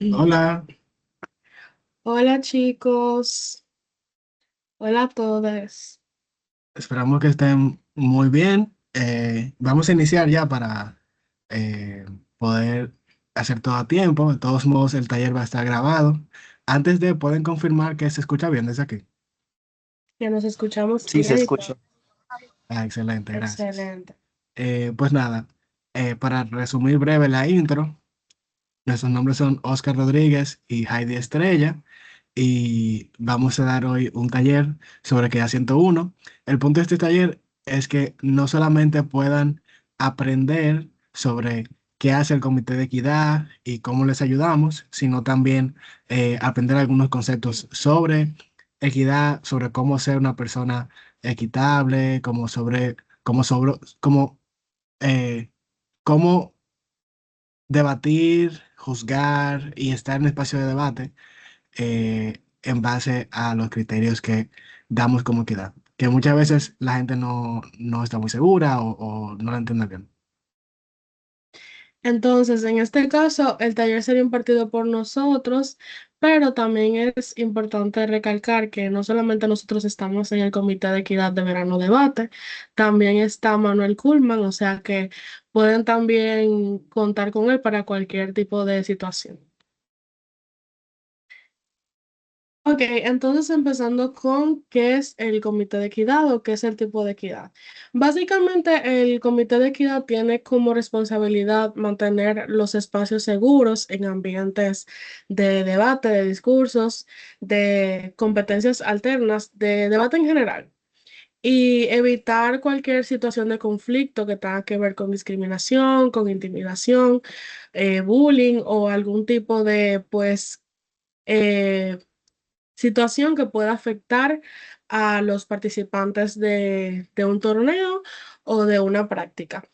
Hola, Hola chicos, hola a todos. esperamos que estén muy bien. Vamos a iniciar ya para eh, poder hacer todo a tiempo. De todos modos, el taller va a estar grabado. Antes de, pueden confirmar que se escucha bien desde aquí. Ya nos escuchamos Sí, se bien y escucha. todo. Ah, excelente, gracias. Excelente. Pues nada, para resumir breve la intro, nuestros nombres son Oscar Rodríguez y Heidi Estrella. Y vamos a dar hoy un taller sobre Equidad 101. El punto de este taller es que no solamente puedan aprender sobre qué hace el Comité de Equidad y cómo les ayudamos, sino también aprender algunos conceptos sobre equidad, sobre cómo ser una persona equitable, cómo, eh, cómo debatir, juzgar y estar en espacio de debate en base a los criterios que damos como equidad, que muchas veces la gente no está muy segura o no la entiende bien. Entonces, en este caso, el taller sería impartido por nosotros, pero también es importante recalcar que no solamente nosotros estamos en el Comité de Equidad de Verano Debate, también está Manuel Kuhlman, o sea que pueden también contar con él para cualquier tipo de situación. Ok, entonces empezando con qué es el comité de equidad o qué es el tipo de equidad. Básicamente, el comité de equidad tiene como responsabilidad mantener los espacios seguros en ambientes de debate, de discursos, de competencias alternas, de debate en general, y evitar cualquier situación de conflicto que tenga que ver con discriminación, con intimidación, bullying o algún tipo de, pues, eh, situación que pueda afectar a los participantes de un torneo o de una práctica.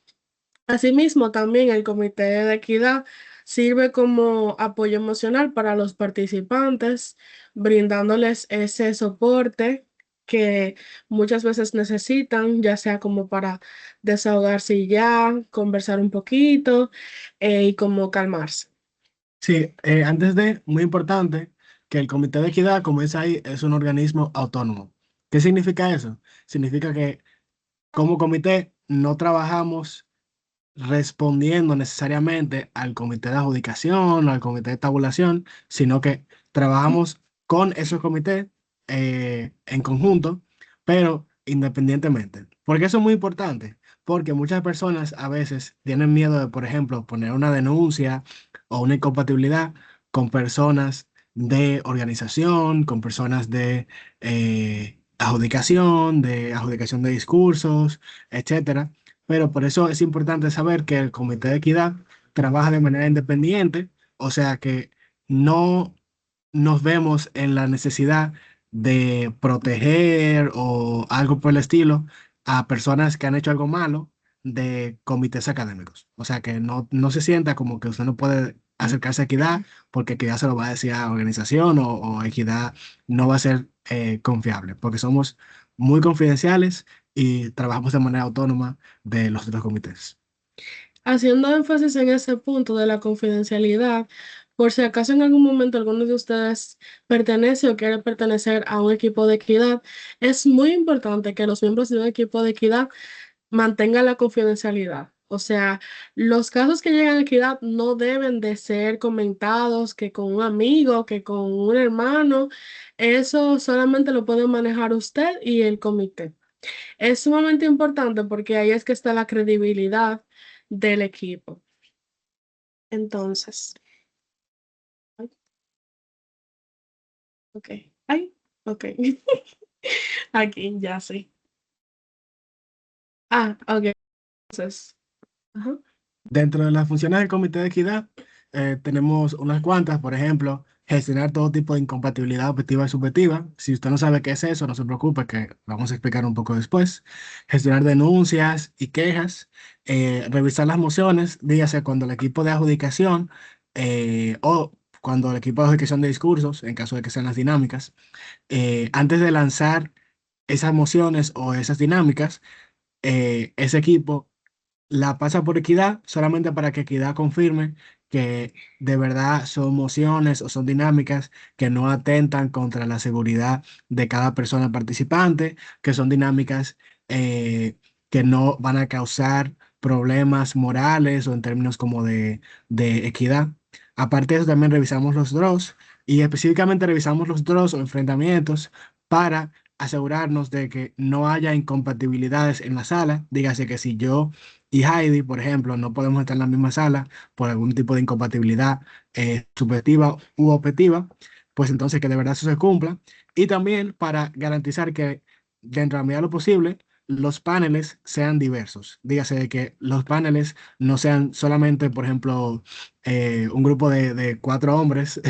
Asimismo, también el Comité de Equidad sirve como apoyo emocional para los participantes, brindándoles ese soporte que muchas veces necesitan, ya sea como para desahogarse y ya, conversar un poquito y como calmarse. Sí, antes de, muy importante, que el Comité de Equidad, como dice ahí, es un organismo autónomo. ¿Qué significa eso? Significa que como comité no trabajamos respondiendo necesariamente al comité de adjudicación o al comité de tabulación, sino que trabajamos con esos comités en conjunto, pero independientemente. ¿Por qué eso es muy importante? Porque muchas personas a veces tienen miedo de, por ejemplo, poner una denuncia o una incompatibilidad con personas de organización, con personas de adjudicación de discursos, etcétera. Pero por eso es importante saber que el Comité de Equidad trabaja de manera independiente, o sea que no nos vemos en la necesidad de proteger o algo por el estilo a personas que han hecho algo malo de comités académicos. O sea que no se sienta como que usted no puede acercarse a Equidad porque Equidad se lo va a decir a organización o Equidad no va a ser confiable, porque somos muy confidenciales y trabajamos de manera autónoma de los otros comités. Haciendo énfasis en ese punto de la confidencialidad, por si acaso en algún momento alguno de ustedes pertenece o quiere pertenecer a un equipo de equidad, es muy importante que los miembros de un equipo de equidad mantengan la confidencialidad. O sea, los casos que llegan a equidad no deben de ser comentados que con un amigo, que con un hermano. Eso solamente lo puede manejar usted y el comité. Es sumamente importante porque ahí es que está la credibilidad del equipo. Entonces, ay, ok, ay, ok, aquí ya sí. Ah, ok, entonces, ajá. Dentro de las funciones del Comité de Equidad, tenemos unas cuantas, por ejemplo, gestionar todo tipo de incompatibilidad objetiva y subjetiva. Si usted no sabe qué es eso, no se preocupe, que vamos a explicar un poco después. Gestionar denuncias y quejas, revisar las mociones, dígase cuando el equipo de adjudicación o cuando el equipo de adjudicación de discursos, en caso de que sean las dinámicas, antes de lanzar esas mociones o esas dinámicas, ese equipo la pasa por Equidad solamente para que Equidad confirme que de verdad son mociones o son dinámicas que no atentan contra la seguridad de cada persona participante, que son dinámicas eh, que no van a causar problemas morales o en términos como de equidad. Aparte de eso, también revisamos los draws y específicamente revisamos los draws o enfrentamientos para asegurarnos de que no haya incompatibilidades en la sala. Dígase que si yo y Heidi, por ejemplo, no podemos estar en la misma sala por algún tipo de incompatibilidad subjetiva u objetiva, pues entonces que de verdad eso se cumpla. Y también para garantizar que dentro de la medida de lo posible, los paneles sean diversos. Dígase de que los paneles no sean solamente, por ejemplo, un grupo de cuatro hombres,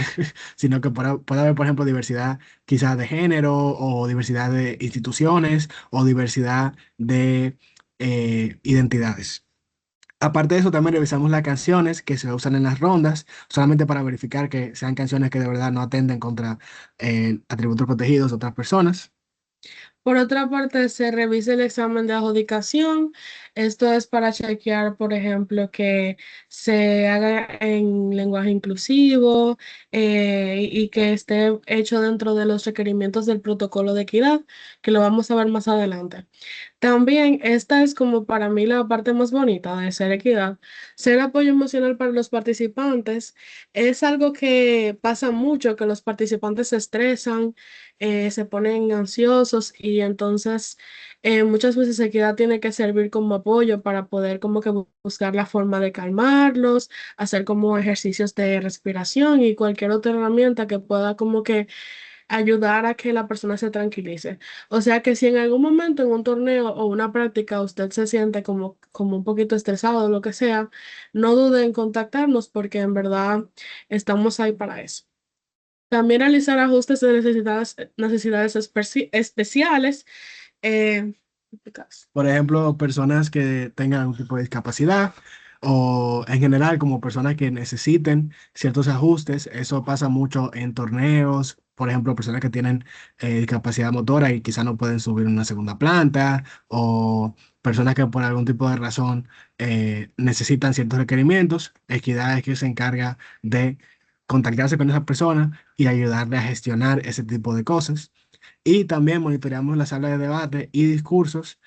sino que pueda haber, por ejemplo, diversidad quizás de género o diversidad de instituciones o diversidad de identidades. Aparte de eso, también revisamos las canciones que se usan en las rondas, solamente para verificar que sean canciones que de verdad no atenten contra atributos protegidos de otras personas. Por otra parte, se revisa el examen de adjudicación. Esto es para chequear, por ejemplo, que se haga en lenguaje inclusivo y que esté hecho dentro de los requerimientos del protocolo de equidad, que lo vamos a ver más adelante. También esta es como para mí la parte más bonita de ser equidad. Ser apoyo emocional para los participantes es algo que pasa mucho, que los participantes se estresan, se ponen ansiosos y entonces muchas veces equidad tiene que servir como apoyo para poder como que buscar la forma de calmarlos, hacer como ejercicios de respiración y cualquier otra herramienta que pueda como que ayudar a que la persona se tranquilice. O sea que si en algún momento en un torneo o una práctica usted se siente como un poquito estresado o lo que sea, no dude en contactarnos porque en verdad estamos ahí para eso. También realizar ajustes de necesidades especiales. eh, Por ejemplo, personas que tengan algún tipo de discapacidad o en general como personas que necesiten ciertos ajustes. Eso pasa mucho en torneos. Por ejemplo, personas que tienen discapacidad motora y quizá no pueden subir una segunda planta o personas que por algún tipo de razón necesitan ciertos requerimientos. Equidad es que se encarga de contactarse con esa persona y ayudarle a gestionar ese tipo de cosas. Y también monitoreamos la sala de debate y discursos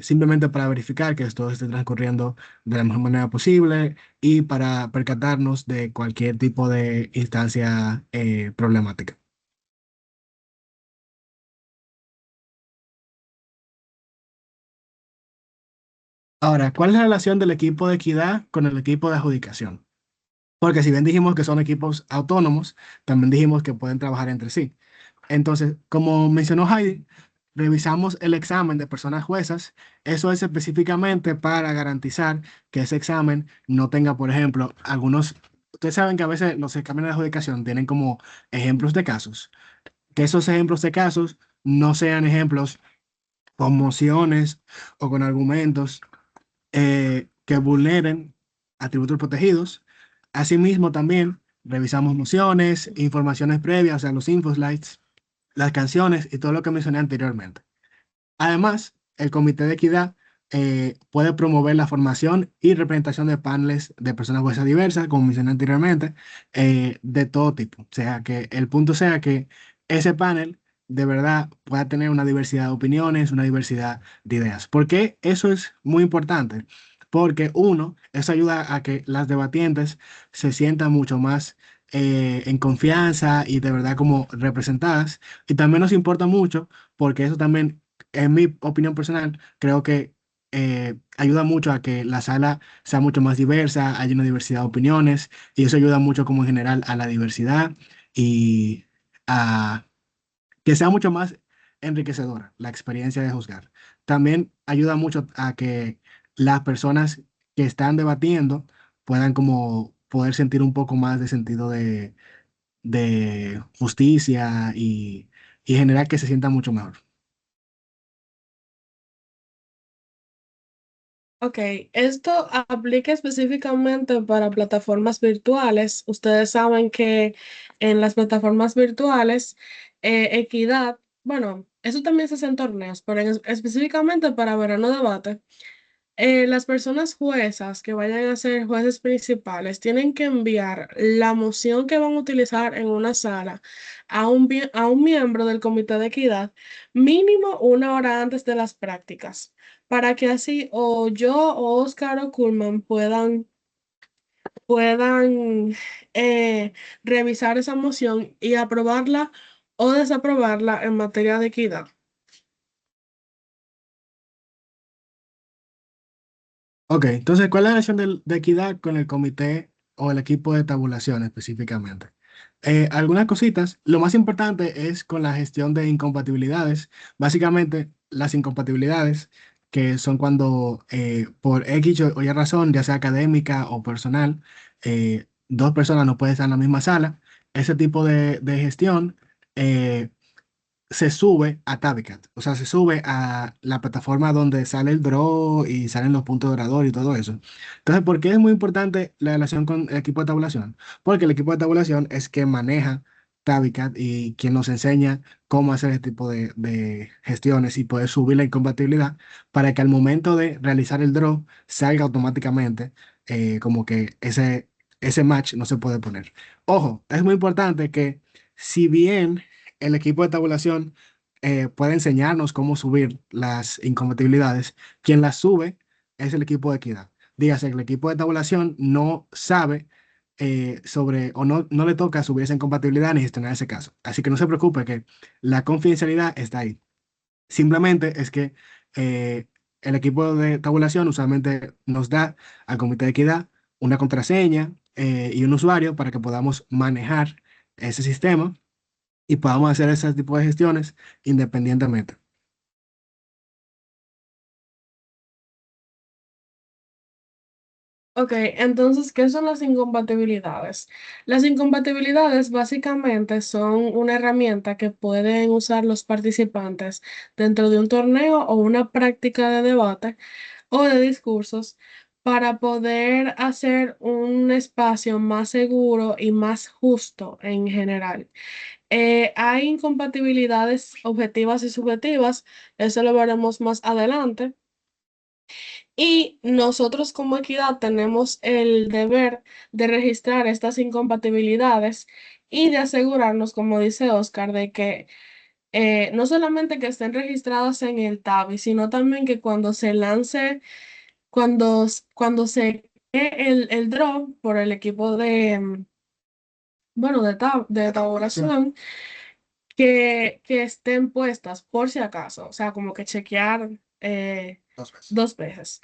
simplemente para verificar que todo esté transcurriendo de la mejor manera posible y para percatarnos de cualquier tipo de instancia problemática. Ahora, ¿cuál es la relación del equipo de equidad con el equipo de adjudicación? Porque si bien dijimos que son equipos autónomos, también dijimos que pueden trabajar entre sí. Entonces, como mencionó Heidi, revisamos el examen de personas juezas. Eso es específicamente para garantizar que ese examen no tenga, por ejemplo, algunos... Ustedes saben que a veces los exámenes de adjudicación tienen como ejemplos de casos. Que esos ejemplos de casos no sean ejemplos con mociones o con argumentos que vulneren atributos protegidos. Asimismo, también revisamos mociones, informaciones previas, o sea, los infoslides, las canciones y todo lo que mencioné anteriormente. Además, el Comité de Equidad puede promover la formación y representación de paneles de personas juezas diversas, como mencioné anteriormente, de todo tipo. O sea, que el punto sea que ese panel de verdad pueda tener una diversidad de opiniones, una diversidad de ideas. ¿Por qué eso es muy importante? Porque uno, eso ayuda a que las debatientes se sientan mucho más en confianza y de verdad como representadas. Y también nos importa mucho porque eso también en mi opinión personal, creo que ayuda mucho a que la sala sea mucho más diversa, haya una diversidad de opiniones, y eso ayuda mucho como en general a la diversidad y a que sea mucho más enriquecedora la experiencia de juzgar. También ayuda mucho a que las personas que están debatiendo puedan como poder sentir un poco más de sentido de justicia y generar que se sientan mucho mejor. Ok, esto aplica específicamente para plataformas virtuales. Ustedes saben que en las plataformas virtuales, equidad, bueno, eso también se hace en torneos, pero específicamente para Verano Debate. Las personas juezas que vayan a ser jueces principales tienen que enviar la moción que van a utilizar en una sala a un miembro del comité de equidad mínimo una hora antes de las prácticas, para que así o yo o Oscar o Kuhlman puedan revisar esa moción y aprobarla o desaprobarla en materia de equidad. Ok, entonces, ¿cuál es la relación de equidad con el comité o el equipo de tabulación específicamente? Algunas cositas. Lo más importante es con la gestión de incompatibilidades. Básicamente, las incompatibilidades, que son cuando por X o Y razón, ya sea académica o personal, dos personas no pueden estar en la misma sala. Ese tipo de gestión eh, se sube a Tavicat, o sea, se sube a la plataforma donde sale el draw y salen los puntos de orador y todo eso. Entonces, ¿por qué es muy importante la relación con el equipo de tabulación? Porque el equipo de tabulación es quien maneja Tavicat y quien nos enseña cómo hacer este tipo de gestiones y poder subir la incompatibilidad para que al momento de realizar el draw salga automáticamente como que ese match no se puede poner. Ojo, es muy importante que si bien el equipo de tabulación puede enseñarnos cómo subir las incompatibilidades. Quien las sube es el equipo de equidad. Dígase que el equipo de tabulación no sabe sobre o no le toca subir esa incompatibilidad ni gestionar ese caso. Así que no se preocupe que la confidencialidad está ahí. Simplemente es que eh, el equipo de tabulación usualmente nos da al comité de equidad una contraseña y un usuario para que podamos manejar ese sistema y podamos hacer ese tipo de gestiones independientemente. Ok, entonces, ¿qué son las incompatibilidades? Las incompatibilidades básicamente son una herramienta que pueden usar los participantes dentro de un torneo o una práctica de debate o de discursos para poder hacer un espacio más seguro y más justo en general. Hay incompatibilidades objetivas y subjetivas, eso lo veremos más adelante. Y nosotros como equidad tenemos el deber de registrar estas incompatibilidades y de asegurarnos, como dice Oscar, de que no solamente que estén registradas en el TABI, sino también que cuando se lance, cuando se cree el draw por el equipo de, bueno, de Sí. tabulación, que estén puestas por si acaso, o sea, como que chequear Dos veces. dos veces.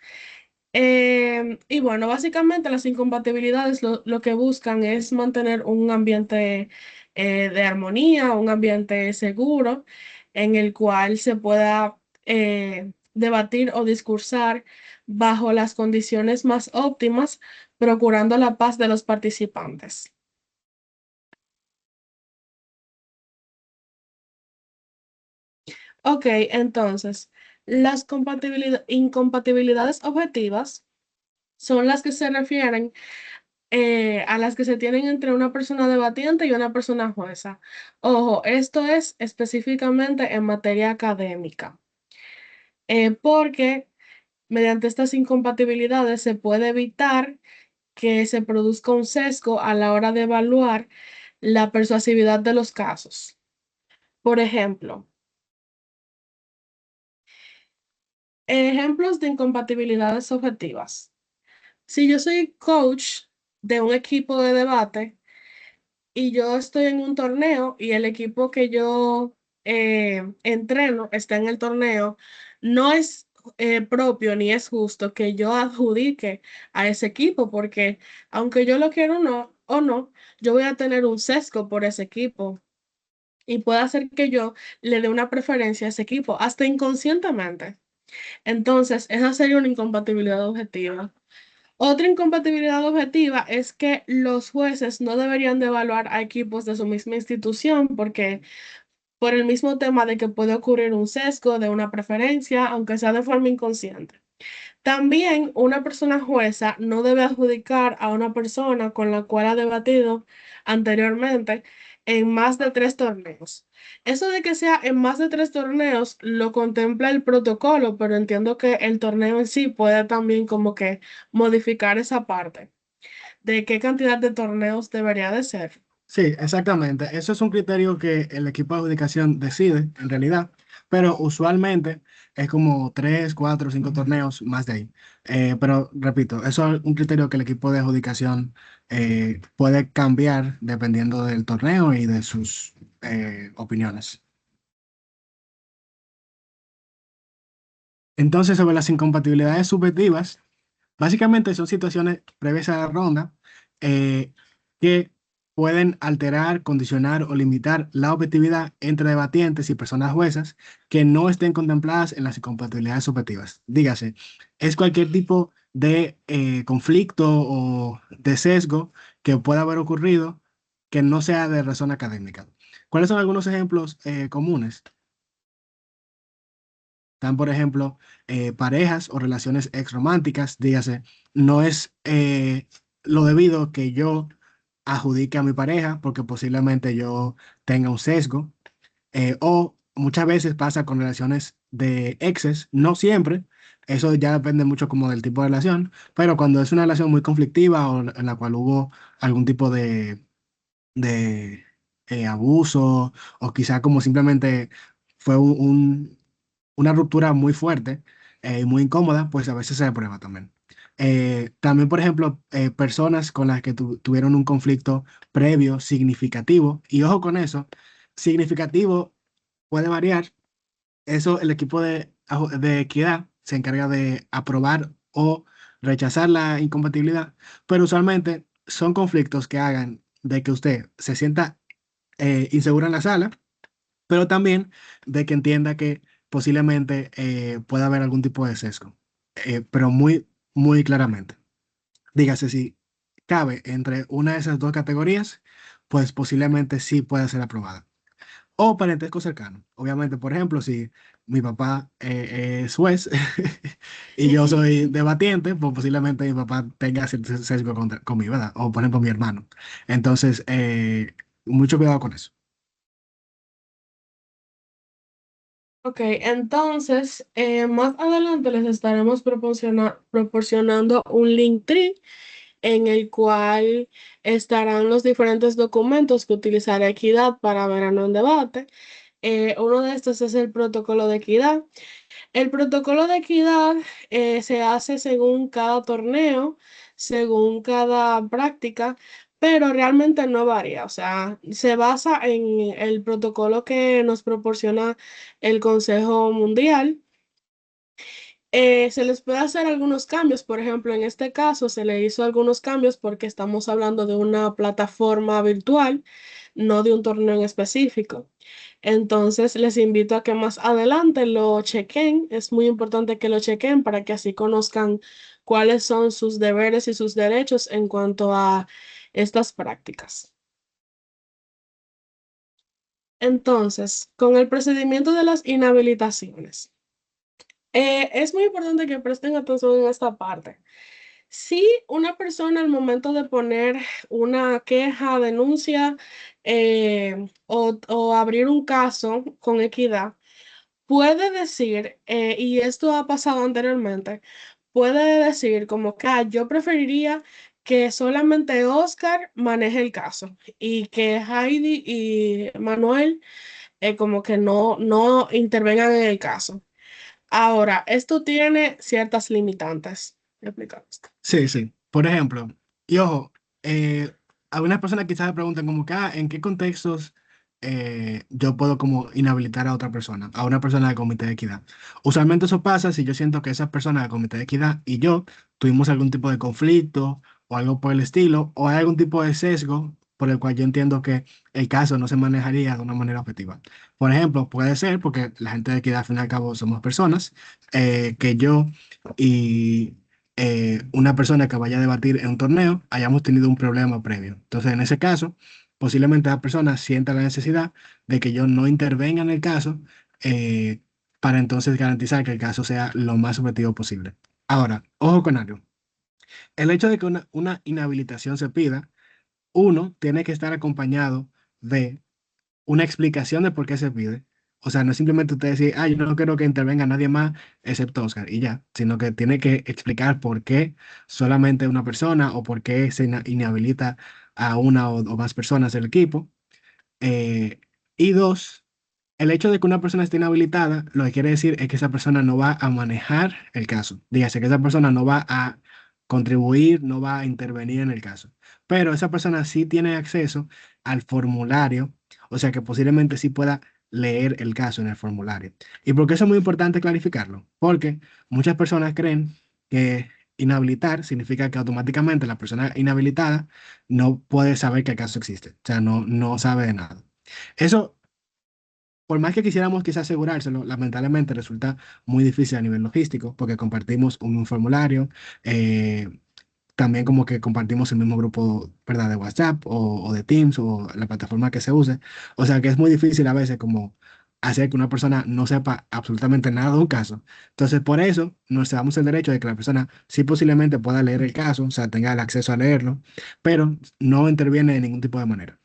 Y bueno, básicamente las incompatibilidades lo que buscan es mantener un ambiente de armonía, un ambiente seguro en el cual se pueda debatir o discursar bajo las condiciones más óptimas, procurando la paz de los participantes. Ok, entonces, las incompatibilidades objetivas son las que se refieren a las que se tienen entre una persona debatiente y una persona jueza. Ojo, esto es específicamente en materia académica, porque mediante estas incompatibilidades se puede evitar que se produzca un sesgo a la hora de evaluar la persuasividad de los casos. Por ejemplo, ejemplos de incompatibilidades objetivas. Si yo soy coach de un equipo de debate, y yo estoy en un torneo y el equipo que yo entreno está en el torneo, no es propio ni es justo que yo adjudique a ese equipo porque aunque yo lo quiero o no, yo voy a tener un sesgo por ese equipo y puede hacer que yo le dé una preferencia a ese equipo, hasta inconscientemente. Entonces, esa sería una incompatibilidad objetiva. Otra incompatibilidad objetiva es que los jueces no deberían de evaluar a equipos de su misma institución porque por el mismo tema de que puede ocurrir un sesgo de una preferencia, aunque sea de forma inconsciente. También una persona jueza no debe adjudicar a una persona con la cual ha debatido anteriormente en más de 3 torneos. Eso de que sea en más de 3 torneos lo contempla el protocolo, pero entiendo que el torneo en sí puede también como que modificar esa parte de qué cantidad de torneos debería de ser. Sí, exactamente. Eso es un criterio que el equipo de adjudicación decide, en realidad, pero usualmente es como 3, 4, 5 torneos más de ahí. Pero repito, eso es un criterio que el equipo de adjudicación puede cambiar dependiendo del torneo y de sus opiniones. Entonces, sobre las incompatibilidades subjetivas, básicamente son situaciones previas a la ronda eh, que pueden alterar, condicionar o limitar la objetividad entre debatientes y personas juezas que no estén contempladas en las incompatibilidades subjetivas. Dígase, es cualquier tipo de conflicto o de sesgo que pueda haber ocurrido que no sea de razón académica. ¿Cuáles son algunos ejemplos comunes? Están, por ejemplo, parejas o relaciones exrománticas, dígase, no es lo debido que yo adjudique a mi pareja porque posiblemente yo tenga un sesgo, o muchas veces pasa con relaciones de exes, no siempre, eso ya depende mucho como del tipo de relación, pero cuando es una relación muy conflictiva o en la cual hubo algún tipo de abuso o quizá como simplemente fue una ruptura muy fuerte y muy incómoda, pues a veces se prueba también. También, por ejemplo, personas con las que tuvieron un conflicto previo significativo, y ojo con eso, significativo puede variar, eso el equipo de equidad se encarga de aprobar o rechazar la incompatibilidad, pero usualmente son conflictos que hagan de que usted se sienta insegura en la sala, pero también de que entienda que posiblemente pueda haber algún tipo de sesgo, pero muy, muy claramente. Dígase, si cabe entre una de esas dos categorías, pues posiblemente sí pueda ser aprobada. O parentesco cercano. Obviamente, por ejemplo, si mi papá es juez y yo soy debatiente, pues posiblemente mi papá tenga cierto sesgo conmigo, ¿verdad? O por ejemplo mi hermano. Entonces, mucho cuidado con eso. Ok, entonces más adelante les estaremos proporcionando un Linktree en el cual estarán los diferentes documentos que utilizará Equidad para Verano en Debate. Uno de estos es el protocolo de equidad. El protocolo de equidad se hace según cada torneo, según cada práctica, pero realmente no varía. O sea, se basa en el protocolo que nos proporciona el Consejo Mundial. Se les puede hacer algunos cambios, por ejemplo, en este caso se le hizo algunos cambios porque estamos hablando de una plataforma virtual, no de un torneo en específico. Entonces, les invito a que más adelante lo chequen. Es muy importante que lo chequen para que así conozcan cuáles son sus deberes y sus derechos en cuanto a estas prácticas. Entonces, con el procedimiento de las inhabilitaciones, es muy importante que presten atención en esta parte. Si una persona al momento de poner una queja, denuncia o abrir un caso con equidad, puede decir, y esto ha pasado anteriormente, puede decir como que yo preferiría que solamente Oscar maneje el caso y que Heidi y Manuel como que no intervengan en el caso. Ahora, esto tiene ciertas limitantes. Voy a explicar esto. Sí, sí. Por ejemplo, y ojo, algunas personas quizás me preguntan como que, ¿en qué contextos yo puedo como inhabilitar a otra persona, a una persona del comité de equidad? Usualmente eso pasa si yo siento que esa persona del comité de equidad y yo tuvimos algún tipo de conflicto o algo por el estilo, o hay algún tipo de sesgo por el cual yo entiendo que el caso no se manejaría de una manera objetiva. Por ejemplo, puede ser porque la gente de equidad, al fin y al cabo, somos personas, que yo y una persona que vaya a debatir en un torneo hayamos tenido un problema previo. Entonces, en ese caso, posiblemente la persona sienta la necesidad de que yo no intervenga en el caso eh, para entonces garantizar que el caso sea lo más objetivo posible. Ahora, ojo con algo. El hecho de que una inhabilitación se pida, uno, tiene que estar acompañado de una explicación de por qué se pide. O sea, no es simplemente usted decir, ah, yo no quiero que intervenga nadie más excepto Oscar y ya, sino que tiene que explicar por qué solamente una persona o por qué se inhabilita a una o más personas del equipo. Y dos, el hecho de que una persona esté inhabilitada, lo que quiere decir es que esa persona no va a manejar el caso. Dígase que esa persona no va a contribuir, no va a intervenir en el caso. Pero esa persona sí tiene acceso al formulario, o sea que posiblemente sí pueda leer el caso en el formulario. ¿Y por qué eso es muy importante clarificarlo? Porque muchas personas creen que inhabilitar significa que automáticamente la persona inhabilitada no puede saber que el caso existe, o sea, no sabe de nada. Eso, por más que quisiéramos quizás asegurárselo, lamentablemente resulta muy difícil a nivel logístico porque compartimos un formulario, eh, también como que compartimos el mismo grupo, ¿verdad? De WhatsApp o de Teams o la plataforma que se use. O sea que es muy difícil a veces como hacer que una persona no sepa absolutamente nada de un caso. Entonces, por eso nos damos el derecho de que la persona sí posiblemente pueda leer el caso, o sea, tenga el acceso a leerlo, pero no interviene de ningún tipo de manera.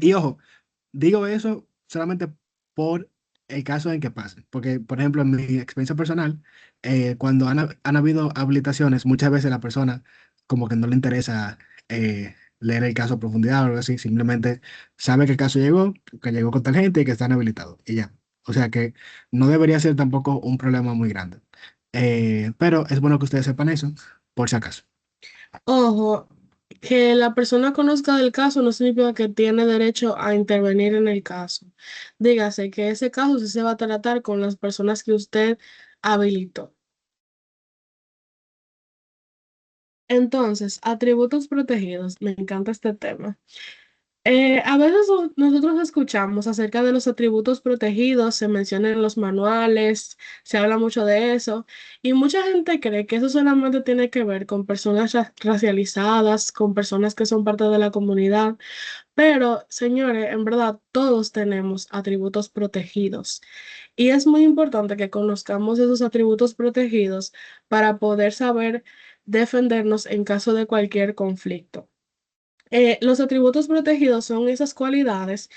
Y ojo, digo eso solamente por el caso en que pase, porque, por ejemplo, en mi experiencia personal, cuando han habido habilitaciones, muchas veces la persona como que no le interesa leer el caso a profundidad o algo así, simplemente sabe que el caso llegó, que llegó con tal gente y que están habilitados, y ya. O sea que no debería ser tampoco un problema muy grande. Pero es bueno que ustedes sepan eso, por si acaso. Ojo, que la persona conozca del caso no significa que tiene derecho a intervenir en el caso. Dígase que ese caso sí se va a tratar con las personas que usted habilitó. Entonces, atributos protegidos. Me encanta este tema. A veces nosotros escuchamos acerca de los atributos protegidos, se menciona en los manuales, se habla mucho de eso, y mucha gente cree que eso solamente tiene que ver con personas racializadas, con personas que son parte de la comunidad, pero señores, en verdad todos tenemos atributos protegidos, y es muy importante que conozcamos esos atributos protegidos para poder saber defendernos en caso de cualquier conflicto. Los atributos protegidos son esas cualidades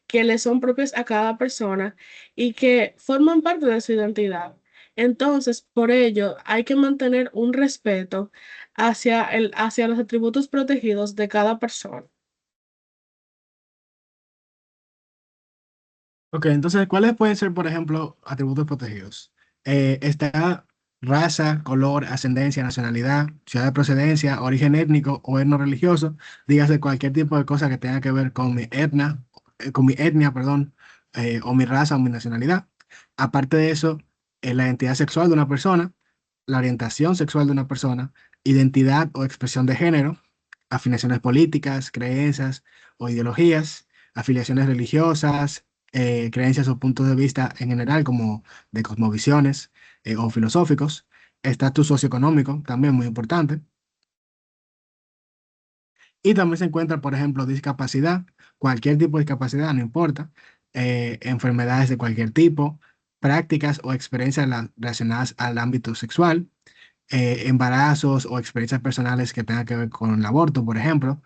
que le son propias a cada persona y que forman parte de su identidad. Entonces, por ello, hay que mantener un respeto hacia los atributos protegidos de cada persona. Ok, entonces, ¿cuáles pueden ser, por ejemplo, atributos protegidos? Está raza, color, ascendencia, nacionalidad, ciudad de procedencia, origen étnico o etno religioso, dígase cualquier tipo de cosa que tenga que ver con con mi etnia, perdón, o mi raza o mi nacionalidad. Aparte de eso, la identidad sexual de una persona, la orientación sexual de una persona, identidad o expresión de género, afiliaciones políticas, creencias o ideologías, afiliaciones religiosas, creencias o puntos de vista en general, como de cosmovisiones o filosóficos, estatus socioeconómico, también muy importante, y también se encuentra, por ejemplo, discapacidad, cualquier tipo de discapacidad, no importa, enfermedades de cualquier tipo, prácticas o experiencias relacionadas al ámbito sexual, embarazos o experiencias personales que tengan que ver con el aborto, por ejemplo,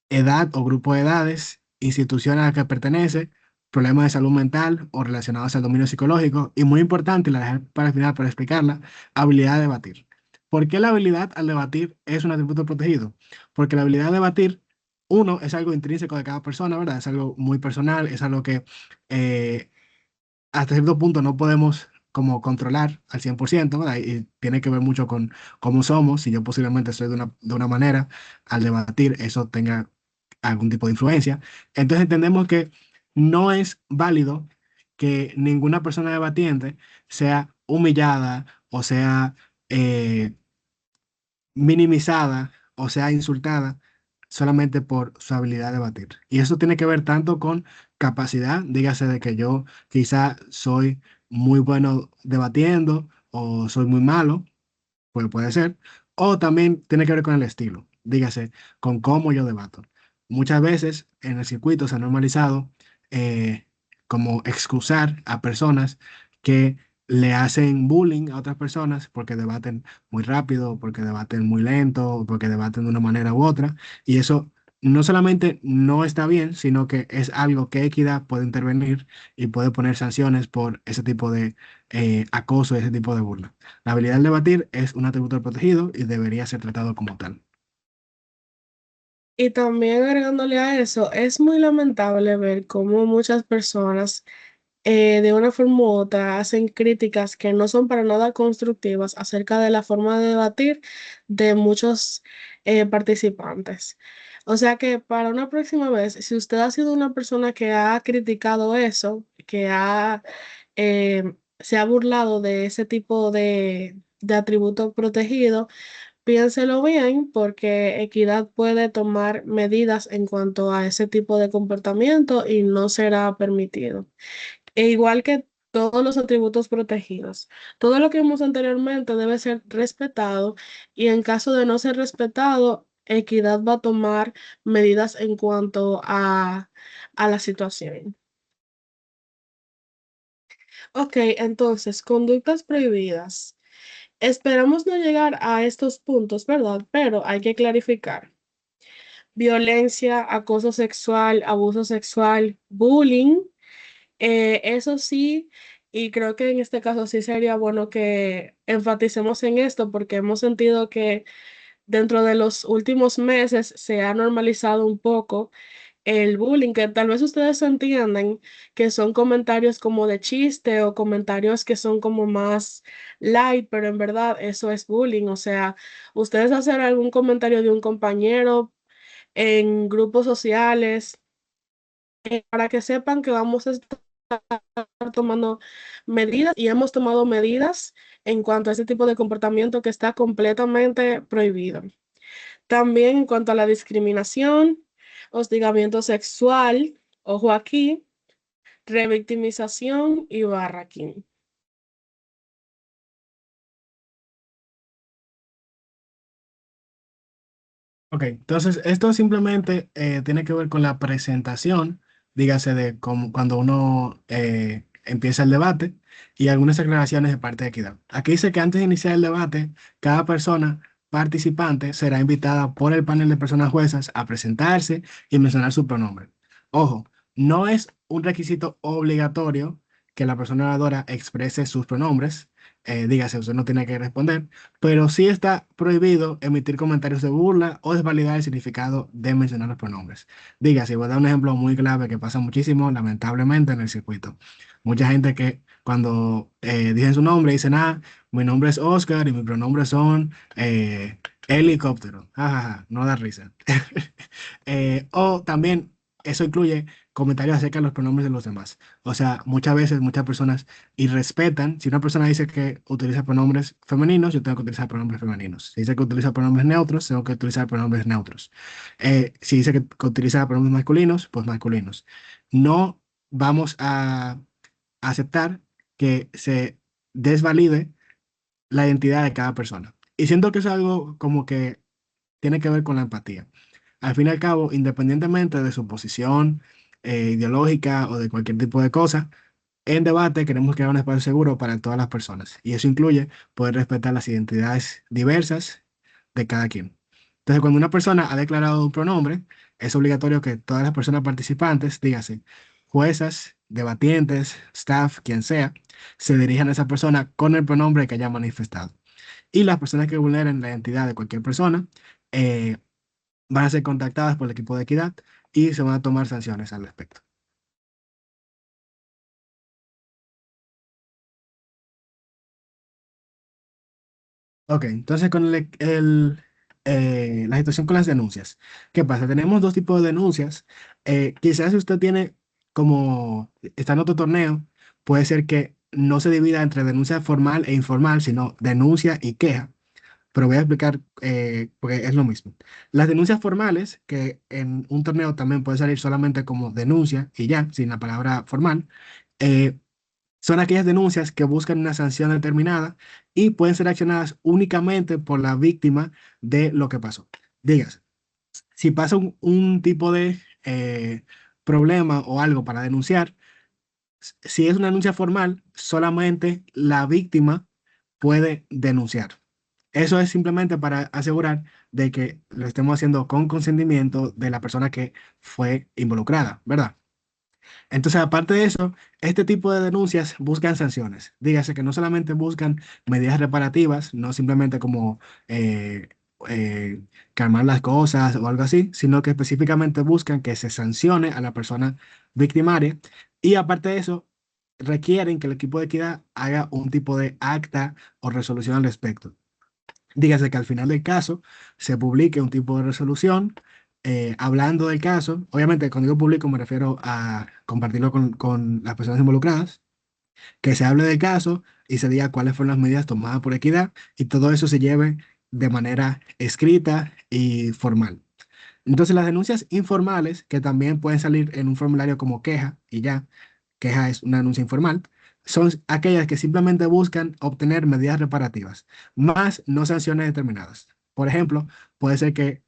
edad o grupo de edades, institución a la que pertenece, problemas de salud mental o relacionados al dominio psicológico, y muy importante, y la dejé para el final para explicarla, habilidad de debatir. ¿Por qué la habilidad al debatir es un atributo protegido? Porque la habilidad de debatir, uno, es algo intrínseco de cada persona, ¿verdad? Es algo muy personal, es algo que eh, hasta cierto punto no podemos como controlar al 100%, ¿verdad? Y tiene que ver mucho con cómo somos. Si yo posiblemente soy de una manera, al debatir eso tenga algún tipo de influencia. Entonces entendemos que no es válido que ninguna persona debatiente sea humillada o sea eh, minimizada o sea insultada solamente por su habilidad de debatir. Y eso tiene que ver tanto con capacidad, dígase de que yo quizá soy muy bueno debatiendo o soy muy malo, pues puede ser, o también tiene que ver con el estilo, dígase, con cómo yo debato. Muchas veces en el circuito se ha normalizado como excusar a personas que le hacen bullying a otras personas porque debaten muy rápido, porque debaten muy lento, porque debaten de una manera u otra, y eso no solamente no está bien, sino que es algo que Equidad puede intervenir y puede poner sanciones por ese tipo de acoso, ese tipo de burla. La habilidad de debatir es un atributo protegido y debería ser tratado como tal. Y también agregándole a eso, es muy lamentable ver cómo muchas personas de una forma u otra hacen críticas que no son para nada constructivas acerca de la forma de debatir de muchos participantes. O sea que para una próxima vez, si usted ha sido una persona que ha criticado eso, se ha burlado de ese tipo de atributo protegido, piénselo bien porque Equidad puede tomar medidas en cuanto a ese tipo de comportamiento y no será permitido. E igual que todos los atributos protegidos, todo lo que vimos anteriormente debe ser respetado y en caso de no ser respetado, Equidad va a tomar medidas en cuanto a la situación. Ok, entonces, conductas prohibidas. Esperamos no llegar a estos puntos, ¿verdad? Pero hay que clarificar. Violencia, acoso sexual, abuso sexual, bullying. Eso sí, y creo que en este caso sí sería bueno que enfaticemos en esto porque hemos sentido que dentro de los últimos meses se ha normalizado un poco el bullying, que tal vez ustedes entiendan que son comentarios como de chiste o comentarios que son como más light, pero en verdad eso es bullying. O sea, ustedes hacer algún comentario de un compañero en grupos sociales para que sepan que vamos a estar tomando medidas y hemos tomado medidas en cuanto a ese tipo de comportamiento que está completamente prohibido. También en cuanto a la discriminación, hostigamiento sexual, ojo aquí, revictimización y barraquín. Ok, entonces esto simplemente tiene que ver con la presentación, dígase de cómo, cuando uno empieza el debate y algunas aclaraciones de parte de Equidad. Aquí dice que antes de iniciar el debate, cada persona participante será invitada por el panel de personas juezas a presentarse y mencionar su pronombre. Ojo, no es un requisito obligatorio que la persona oradora exprese sus pronombres, dígase, usted no tiene que responder, pero sí está prohibido emitir comentarios de burla o desvalidar el significado de mencionar los pronombres. Dígase, voy a dar un ejemplo muy clave que pasa muchísimo, lamentablemente, en el circuito. Mucha gente que cuando dicen su nombre dicen, ah, mi nombre es Oscar y mis pronombres son helicóptero. Jajaja, no da risa. O también eso incluye comentarios acerca de los pronombres de los demás. O sea, muchas veces muchas personas irrespetan. Si una persona dice que utiliza pronombres femeninos, yo tengo que utilizar pronombres femeninos. Si dice que utiliza pronombres neutros, tengo que utilizar pronombres neutros. Si dice que utiliza pronombres masculinos, pues masculinos. No vamos a aceptar que se desvalide la identidad de cada persona. Y siento que es algo como que tiene que ver con la empatía. Al fin y al cabo, independientemente de su posición ideológica o de cualquier tipo de cosa, en debate queremos crear un espacio seguro para todas las personas y eso incluye poder respetar las identidades diversas de cada quien. Entonces, cuando una persona ha declarado un pronombre, es obligatorio que todas las personas participantes, dígase, juezas, debatientes, staff, quien sea, se dirijan a esa persona con el pronombre que haya manifestado. Y las personas que vulneren la identidad de cualquier persona eh, van a ser contactadas por el equipo de equidad y se van a tomar sanciones al respecto. Ok, entonces con la situación con las denuncias. ¿Qué pasa? Tenemos dos tipos de denuncias. Quizás si usted tiene como, está en otro torneo, puede ser que no se divida entre denuncia formal e informal, sino denuncia y queja. Pero voy a explicar porque es lo mismo. Las denuncias formales, que en un torneo también puede salir solamente como denuncia y ya, sin la palabra formal, eh, son aquellas denuncias que buscan una sanción determinada y pueden ser accionadas únicamente por la víctima de lo que pasó. Dígase, si pasa un tipo de problema o algo para denunciar, si es una denuncia formal, solamente la víctima puede denunciar. Eso es simplemente para asegurar de que lo estemos haciendo con consentimiento de la persona que fue involucrada, ¿verdad? Entonces, aparte de eso, este tipo de denuncias buscan sanciones. Dígase que no solamente buscan medidas reparativas, no simplemente como eh, eh, calmar las cosas o algo así, sino que específicamente buscan que se sancione a la persona victimaria. Y aparte de eso, requieren que el equipo de equidad haga un tipo de acta o resolución al respecto. Dígase que al final del caso se publique un tipo de resolución hablando del caso. Obviamente, cuando digo público me refiero a compartirlo con las personas involucradas, que se hable del caso y se diga cuáles fueron las medidas tomadas por equidad y todo eso se lleve de manera escrita y formal. Entonces, las denuncias informales, que también pueden salir en un formulario como queja y ya, queja es una denuncia informal, son aquellas que simplemente buscan obtener medidas reparativas, más no sanciones determinadas. Por ejemplo, puede ser que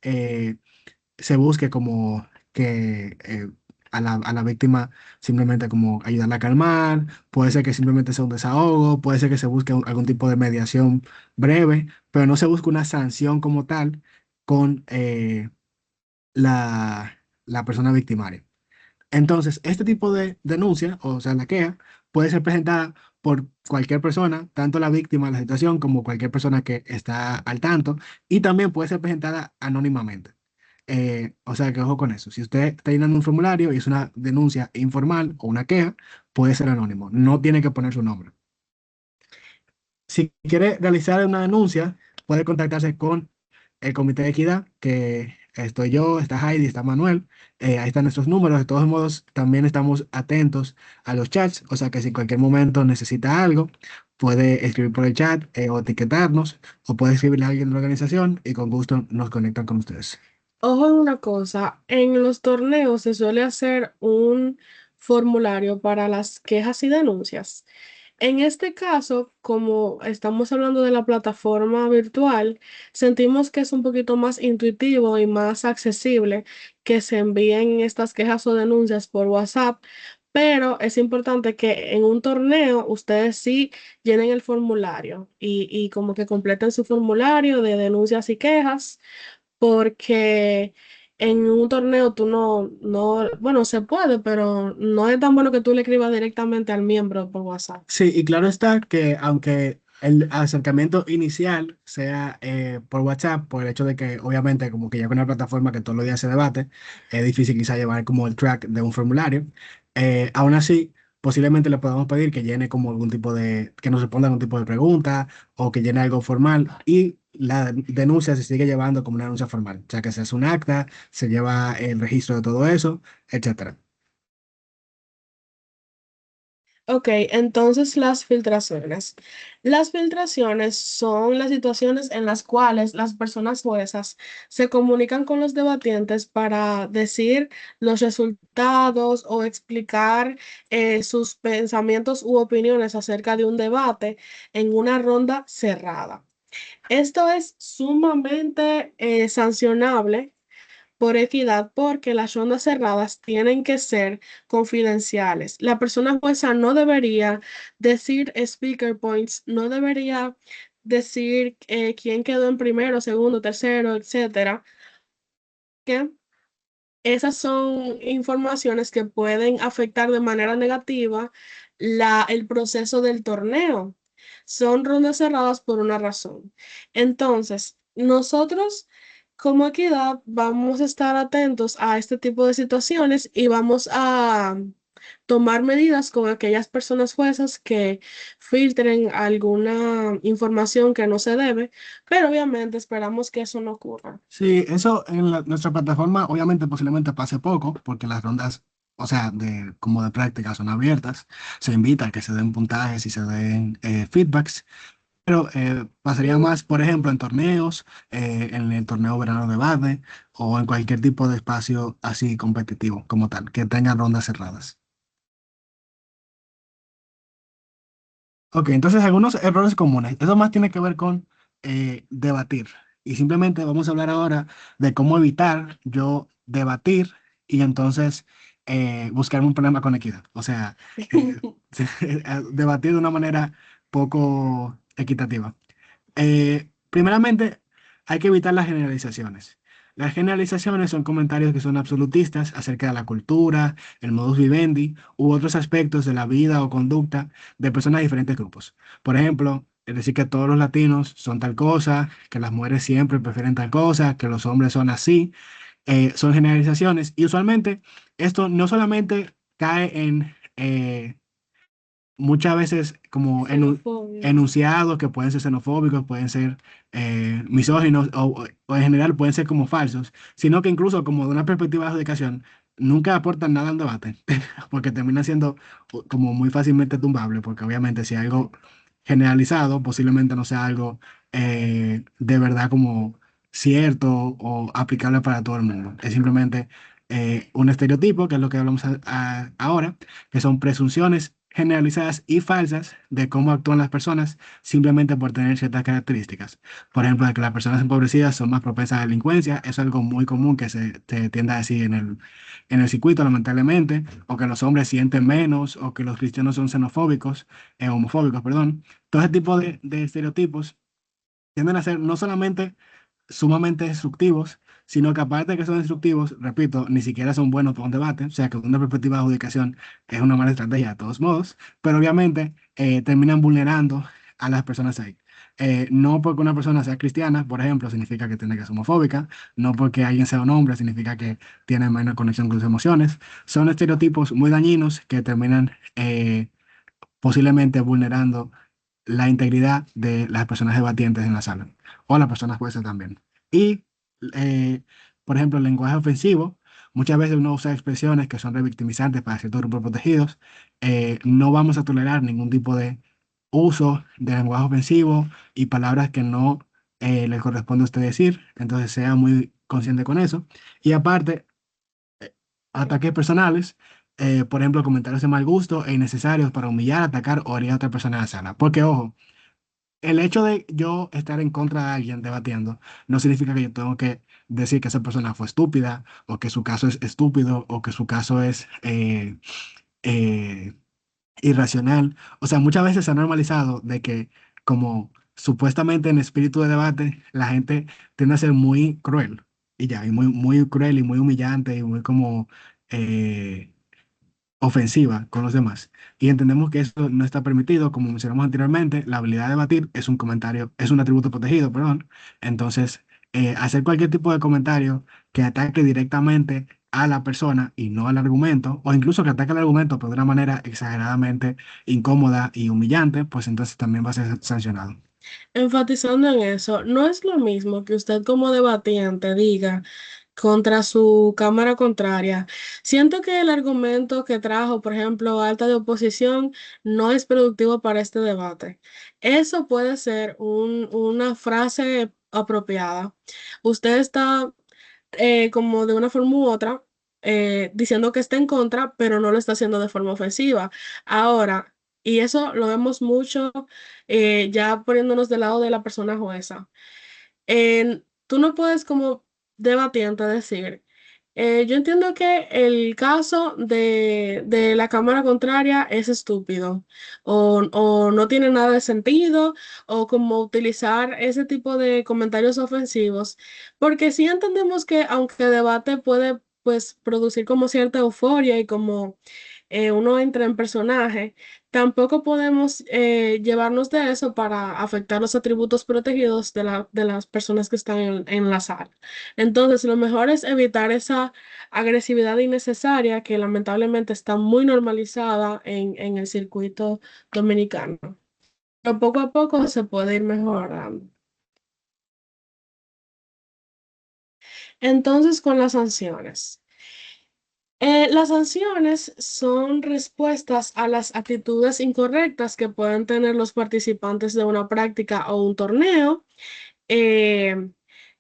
se busque como que a la víctima simplemente como ayudarla a calmar, puede ser que simplemente sea un desahogo, puede ser que se busque algún tipo de mediación breve, pero no se busque una sanción como tal con la persona victimaria. Entonces, este tipo de denuncia, o sea, la queja, puede ser presentada por cualquier persona, tanto la víctima de la situación como cualquier persona que está al tanto, y también puede ser presentada anónimamente. O sea, que ojo con eso. Si usted está llenando un formulario y es una denuncia informal o una queja, puede ser anónimo. No tiene que poner su nombre. Si quiere realizar una denuncia, puede contactarse con el Comité de Equidad, que estoy yo, está Heidi, está Manuel. Ahí están nuestros números. De todos modos, también estamos atentos a los chats, o sea que si en cualquier momento necesita algo, puede escribir por el chat o etiquetarnos, o puede escribirle a alguien de la organización y con gusto nos conectan con ustedes. Ojo en una cosa, en los torneos se suele hacer un formulario para las quejas y denuncias. En este caso, como estamos hablando de la plataforma virtual, sentimos que es un poquito más intuitivo y más accesible que se envíen estas quejas o denuncias por WhatsApp, pero es importante que en un torneo ustedes sí llenen el formulario y como que completen su formulario de denuncias y quejas porque en un torneo tú bueno, se puede, pero no es tan bueno que tú le escribas directamente al miembro por WhatsApp. Sí, y claro está que aunque el acercamiento inicial sea por WhatsApp, por el hecho de que obviamente como que ya con una plataforma que todos los días se debate, es difícil quizá llevar como el track de un formulario. Aún así, posiblemente le podamos pedir que llene como algún tipo que nos responda algún tipo de pregunta o que llene algo formal y la denuncia se sigue llevando como una denuncia formal, o sea que se hace un acta, se lleva el registro de todo eso, etcétera. Ok, entonces las filtraciones. Las filtraciones son las situaciones en las cuales las personas juezas se comunican con los debatientes para decir los resultados o explicar sus pensamientos u opiniones acerca de un debate en una ronda cerrada. Esto es sumamente sancionable por equidad, porque las rondas cerradas tienen que ser confidenciales. La persona jueza no debería decir speaker points, no debería decir quién quedó en primero, segundo, tercero, etcétera. Que esas son informaciones que pueden afectar de manera negativa el proceso del torneo. Son rondas cerradas por una razón. Entonces, nosotros como equidad vamos a estar atentos a este tipo de situaciones y vamos a tomar medidas con aquellas personas juezas que filtren alguna información que no se debe, pero obviamente esperamos que eso no ocurra. Sí, eso en nuestra plataforma obviamente posiblemente pase poco, porque las rondas, o sea, como de práctica son abiertas, se invita a que se den puntajes y se den feedbacks, pero pasaría más, por ejemplo, en torneos, en el torneo verano de Bade o en cualquier tipo de espacio así competitivo como tal, que tenga rondas cerradas. Ok, entonces algunos errores comunes. Eso más tiene que ver con debatir. Y simplemente vamos a hablar ahora de cómo evitar yo debatir y entonces buscarme un problema con equidad. O sea, eh, debatir de una manera poco equitativa. Primeramente, hay que evitar las generalizaciones. Las generalizaciones son comentarios que son absolutistas acerca de la cultura, el modus vivendi u otros aspectos de la vida o conducta de personas de diferentes grupos. Por ejemplo, es decir que todos los latinos son tal cosa, que las mujeres siempre prefieren tal cosa, que los hombres son así. Son generalizaciones y usualmente esto no solamente cae en muchas veces como Xenofobia. enunciados que pueden ser xenofóbicos, pueden ser misóginos o en general pueden ser como falsos, sino que incluso como de una perspectiva de adjudicación nunca aportan nada al debate, porque termina siendo como muy fácilmente tumbable, porque obviamente si algo generalizado posiblemente no sea algo de verdad como cierto o aplicable para todo el mundo. Es simplemente un estereotipo, que es lo que hablamos ahora, que son presunciones generalizadas y falsas de cómo actúan las personas simplemente por tener ciertas características. Por ejemplo, de que las personas empobrecidas son más propensas a la delincuencia, eso es algo muy común que se tiende a decir en el circuito, lamentablemente, o que los hombres sienten menos, o que los cristianos son xenofóbicos, homofóbicos, perdón. Todo ese tipo de estereotipos tienden a ser no solamente sumamente destructivos, sino que aparte de que son destructivos, repito, ni siquiera son buenos para un debate, o sea que una perspectiva de adjudicación es una mala estrategia de todos modos, pero obviamente terminan vulnerando a las personas ahí. No porque una persona sea cristiana, por ejemplo, significa que tiene que ser homofóbica, no porque alguien sea un hombre significa que tiene menos conexión con sus emociones, son estereotipos muy dañinos que terminan posiblemente vulnerando la integridad de las personas debatientes en la sala, o las personas jueces también. Y, eh, por ejemplo, el lenguaje ofensivo, muchas veces uno usa expresiones que son revictimizantes para ciertos grupos protegidos. No vamos a tolerar ningún tipo de uso de lenguaje ofensivo y palabras que no le corresponde a usted decir, entonces sea muy consciente con eso. Y aparte, ataques personales, por ejemplo, comentarios de mal gusto e innecesarios para humillar, atacar o herir a otra persona en la sala. Porque, ojo, el hecho de yo estar en contra de alguien debatiendo no significa que yo tengo que decir que esa persona fue estúpida o que su caso es estúpido o que su caso es eh, irracional. O sea, muchas veces se ha normalizado de que como supuestamente en espíritu de debate la gente tiende a ser muy cruel y ya, y muy, muy cruel y muy humillante y muy como eh, ofensiva con los demás. Y entendemos que eso no está permitido, como mencionamos anteriormente, la habilidad de debatir es un comentario, es un atributo protegido, perdón. Entonces, hacer cualquier tipo de comentario que ataque directamente a la persona y no al argumento, o incluso que ataque al argumento pero de una manera exageradamente incómoda y humillante, pues entonces también va a ser sancionado. Enfatizando en eso, no es lo mismo que usted como debatiente diga contra su cámara contraria. Siento que el argumento que trajo, por ejemplo, alta de oposición, no es productivo para este debate. Eso puede ser una frase apropiada. Usted está como de una forma u otra diciendo que está en contra, pero no lo está haciendo de forma ofensiva. Ahora, y eso lo vemos mucho ya poniéndonos del lado de la persona jueza. Tú no puedes como debatiente decir, yo entiendo que el caso de la cámara contraria es estúpido o no tiene nada de sentido o como utilizar ese tipo de comentarios ofensivos, porque sí entendemos que aunque debate puede pues producir como cierta euforia y como uno entra en personaje, tampoco podemos llevarnos de eso para afectar los atributos protegidos de las personas que están en la sala. Entonces, lo mejor es evitar esa agresividad innecesaria que lamentablemente está muy normalizada en el circuito dominicano. Pero poco a poco se puede ir mejorando. Entonces, con las sanciones. Las sanciones son respuestas a las actitudes incorrectas que pueden tener los participantes de una práctica o un torneo. Eh,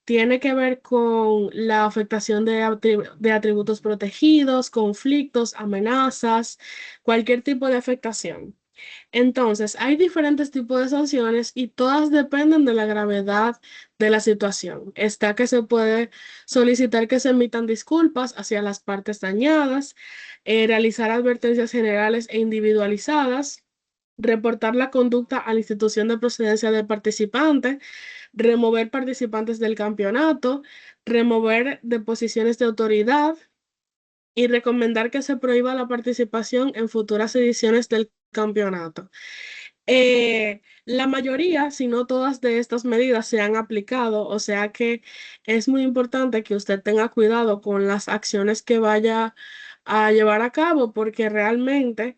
Tiene que ver con la afectación de atributos protegidos, conflictos, amenazas, cualquier tipo de afectación. Entonces, hay diferentes tipos de sanciones y todas dependen de la gravedad de la situación. Está que se puede solicitar que se emitan disculpas hacia las partes dañadas, realizar advertencias generales e individualizadas. reportar la conducta a la institución de procedencia del participante, remover participantes del campeonato, remover de posiciones de autoridad y recomendar que se prohíba la participación en futuras ediciones del campeonato. La mayoría, si no todas de estas medidas se han aplicado, o sea que es muy importante que usted tenga cuidado con las acciones que vaya a llevar a cabo, porque realmente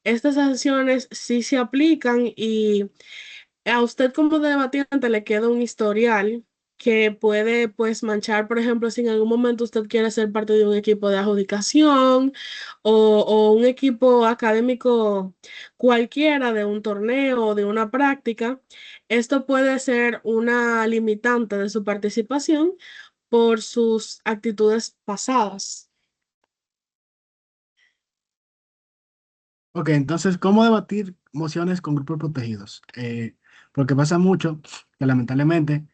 estas sanciones sí se aplican y a usted como debatiente le queda un historial que puede pues manchar, por ejemplo, si en algún momento usted quiere ser parte de un equipo de adjudicación o un equipo académico cualquiera de un torneo o de una práctica, esto puede ser una limitante de su participación por sus actitudes pasadas. Ok, entonces, ¿cómo debatir mociones con grupos protegidos? Porque pasa mucho que lamentablemente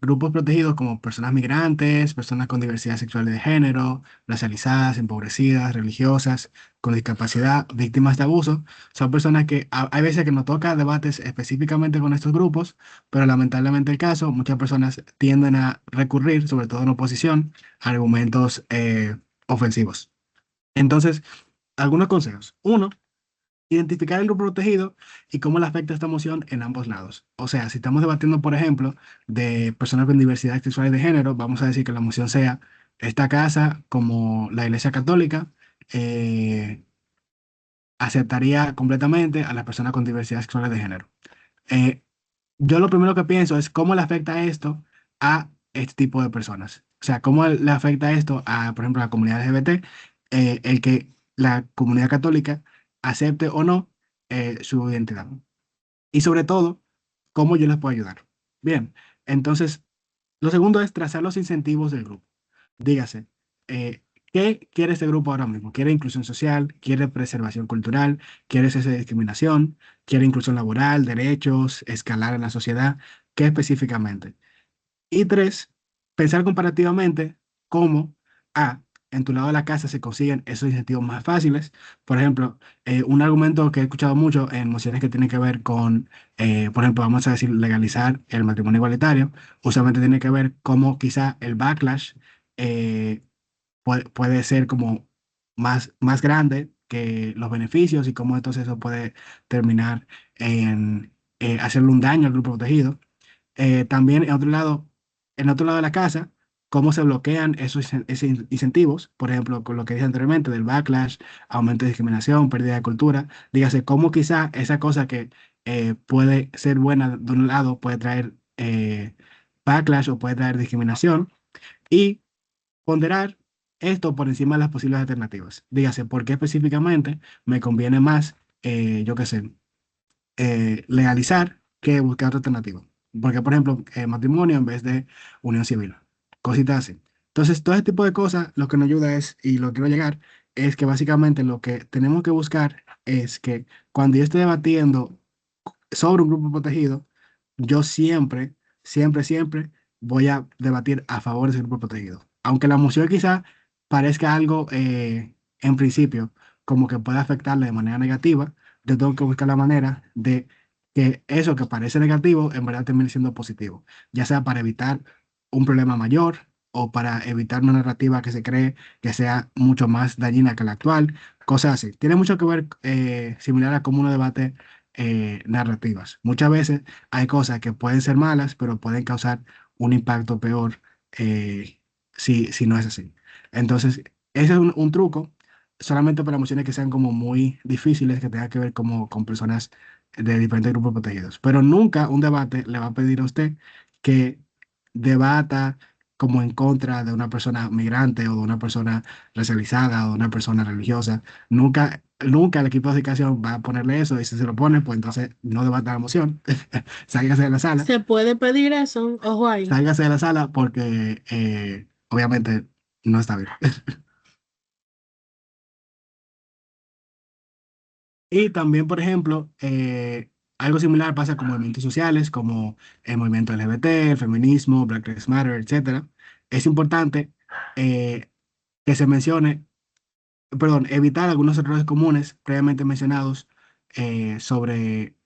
grupos protegidos como personas migrantes, personas con diversidad sexual y de género, racializadas, empobrecidas, religiosas, con discapacidad, víctimas de abuso, son personas que hay veces que nos toca debates específicamente con estos grupos, pero lamentablemente el caso, muchas personas tienden a recurrir, sobre todo en oposición, a argumentos ofensivos. Entonces, algunos consejos. Uno, identificar el grupo protegido y cómo le afecta esta emoción en ambos lados. O sea, si estamos debatiendo, por ejemplo, de personas con diversidad sexual y de género, vamos a decir que la emoción sea esta casa como la Iglesia Católica aceptaría completamente a las personas con diversidad sexual y de género. Eh, yo lo primero que pienso es cómo le afecta esto a este tipo de personas. O sea, cómo le afecta esto a, por ejemplo, a la comunidad LGBT, el que la comunidad católica acepte o no su identidad. Y sobre todo, cómo yo les puedo ayudar. Bien, entonces, lo segundo es trazar los incentivos del grupo. Dígase, eh, ¿qué quiere este grupo ahora mismo? ¿Quiere inclusión social? ¿Quiere preservación cultural? ¿Quiere cese de discriminación? ¿Quiere inclusión laboral, derechos, escalar en la sociedad? ¿Qué específicamente? Y tres, pensar comparativamente cómo, en tu lado de la casa se consiguen esos incentivos más fáciles. Por ejemplo, un argumento que he escuchado mucho en mociones que tienen que ver con, por ejemplo, vamos a decir, legalizar el matrimonio igualitario, usualmente tiene que ver cómo quizá el backlash eh, puede ser como más grande que los beneficios y cómo entonces eso puede terminar en hacerle un daño al grupo protegido. También en otro lado de la casa, cómo se bloquean esos incentivos, por ejemplo, con lo que dije anteriormente del backlash, aumento de discriminación, pérdida de cultura, dígase, cómo quizá esa cosa que puede ser buena de un lado puede traer backlash o puede traer discriminación y ponderar esto por encima de las posibles alternativas. Dígase, ¿por qué específicamente me conviene más, yo qué sé, legalizar que buscar otra alternativa? Porque, por ejemplo, matrimonio en vez de unión civil, cositas así. Entonces, todo este tipo de cosas, lo que nos ayuda es, y lo que quiero llegar, es que básicamente lo que tenemos que buscar es que cuando yo esté debatiendo sobre un grupo protegido, yo siempre voy a debatir a favor de ese grupo protegido. Aunque la moción quizá parezca algo, en principio, como que puede afectarle de manera negativa, yo tengo que buscar la manera de que eso que parece negativo en verdad termine siendo positivo, ya sea para evitar un problema mayor o para evitar una narrativa que se cree que sea mucho más dañina que la actual, cosas así. Tiene mucho que ver, similar a cómo uno debate narrativas. Muchas veces hay cosas que pueden ser malas, pero pueden causar un impacto peor si no es así. Entonces, ese es un truco solamente para emociones que sean como muy difíciles, que tengan que ver como con personas de diferentes grupos protegidos. Pero nunca un debate le va a pedir a usted que debata como en contra de una persona migrante o de una persona racializada o de una persona religiosa. Nunca el equipo de educación va a ponerle eso y si se lo pone, pues entonces no debata la moción. Sálgase de la sala. ¿Se puede pedir eso? Ojo ahí. Sálgase de la sala porque obviamente no está bien. Y también, por ejemplo, algo similar pasa con movimientos sociales como el movimiento LGBT, el feminismo, Black Lives Matter, etcétera. Es importante eh, que se mencione, perdón, evitar algunos errores comunes previamente mencionados sobre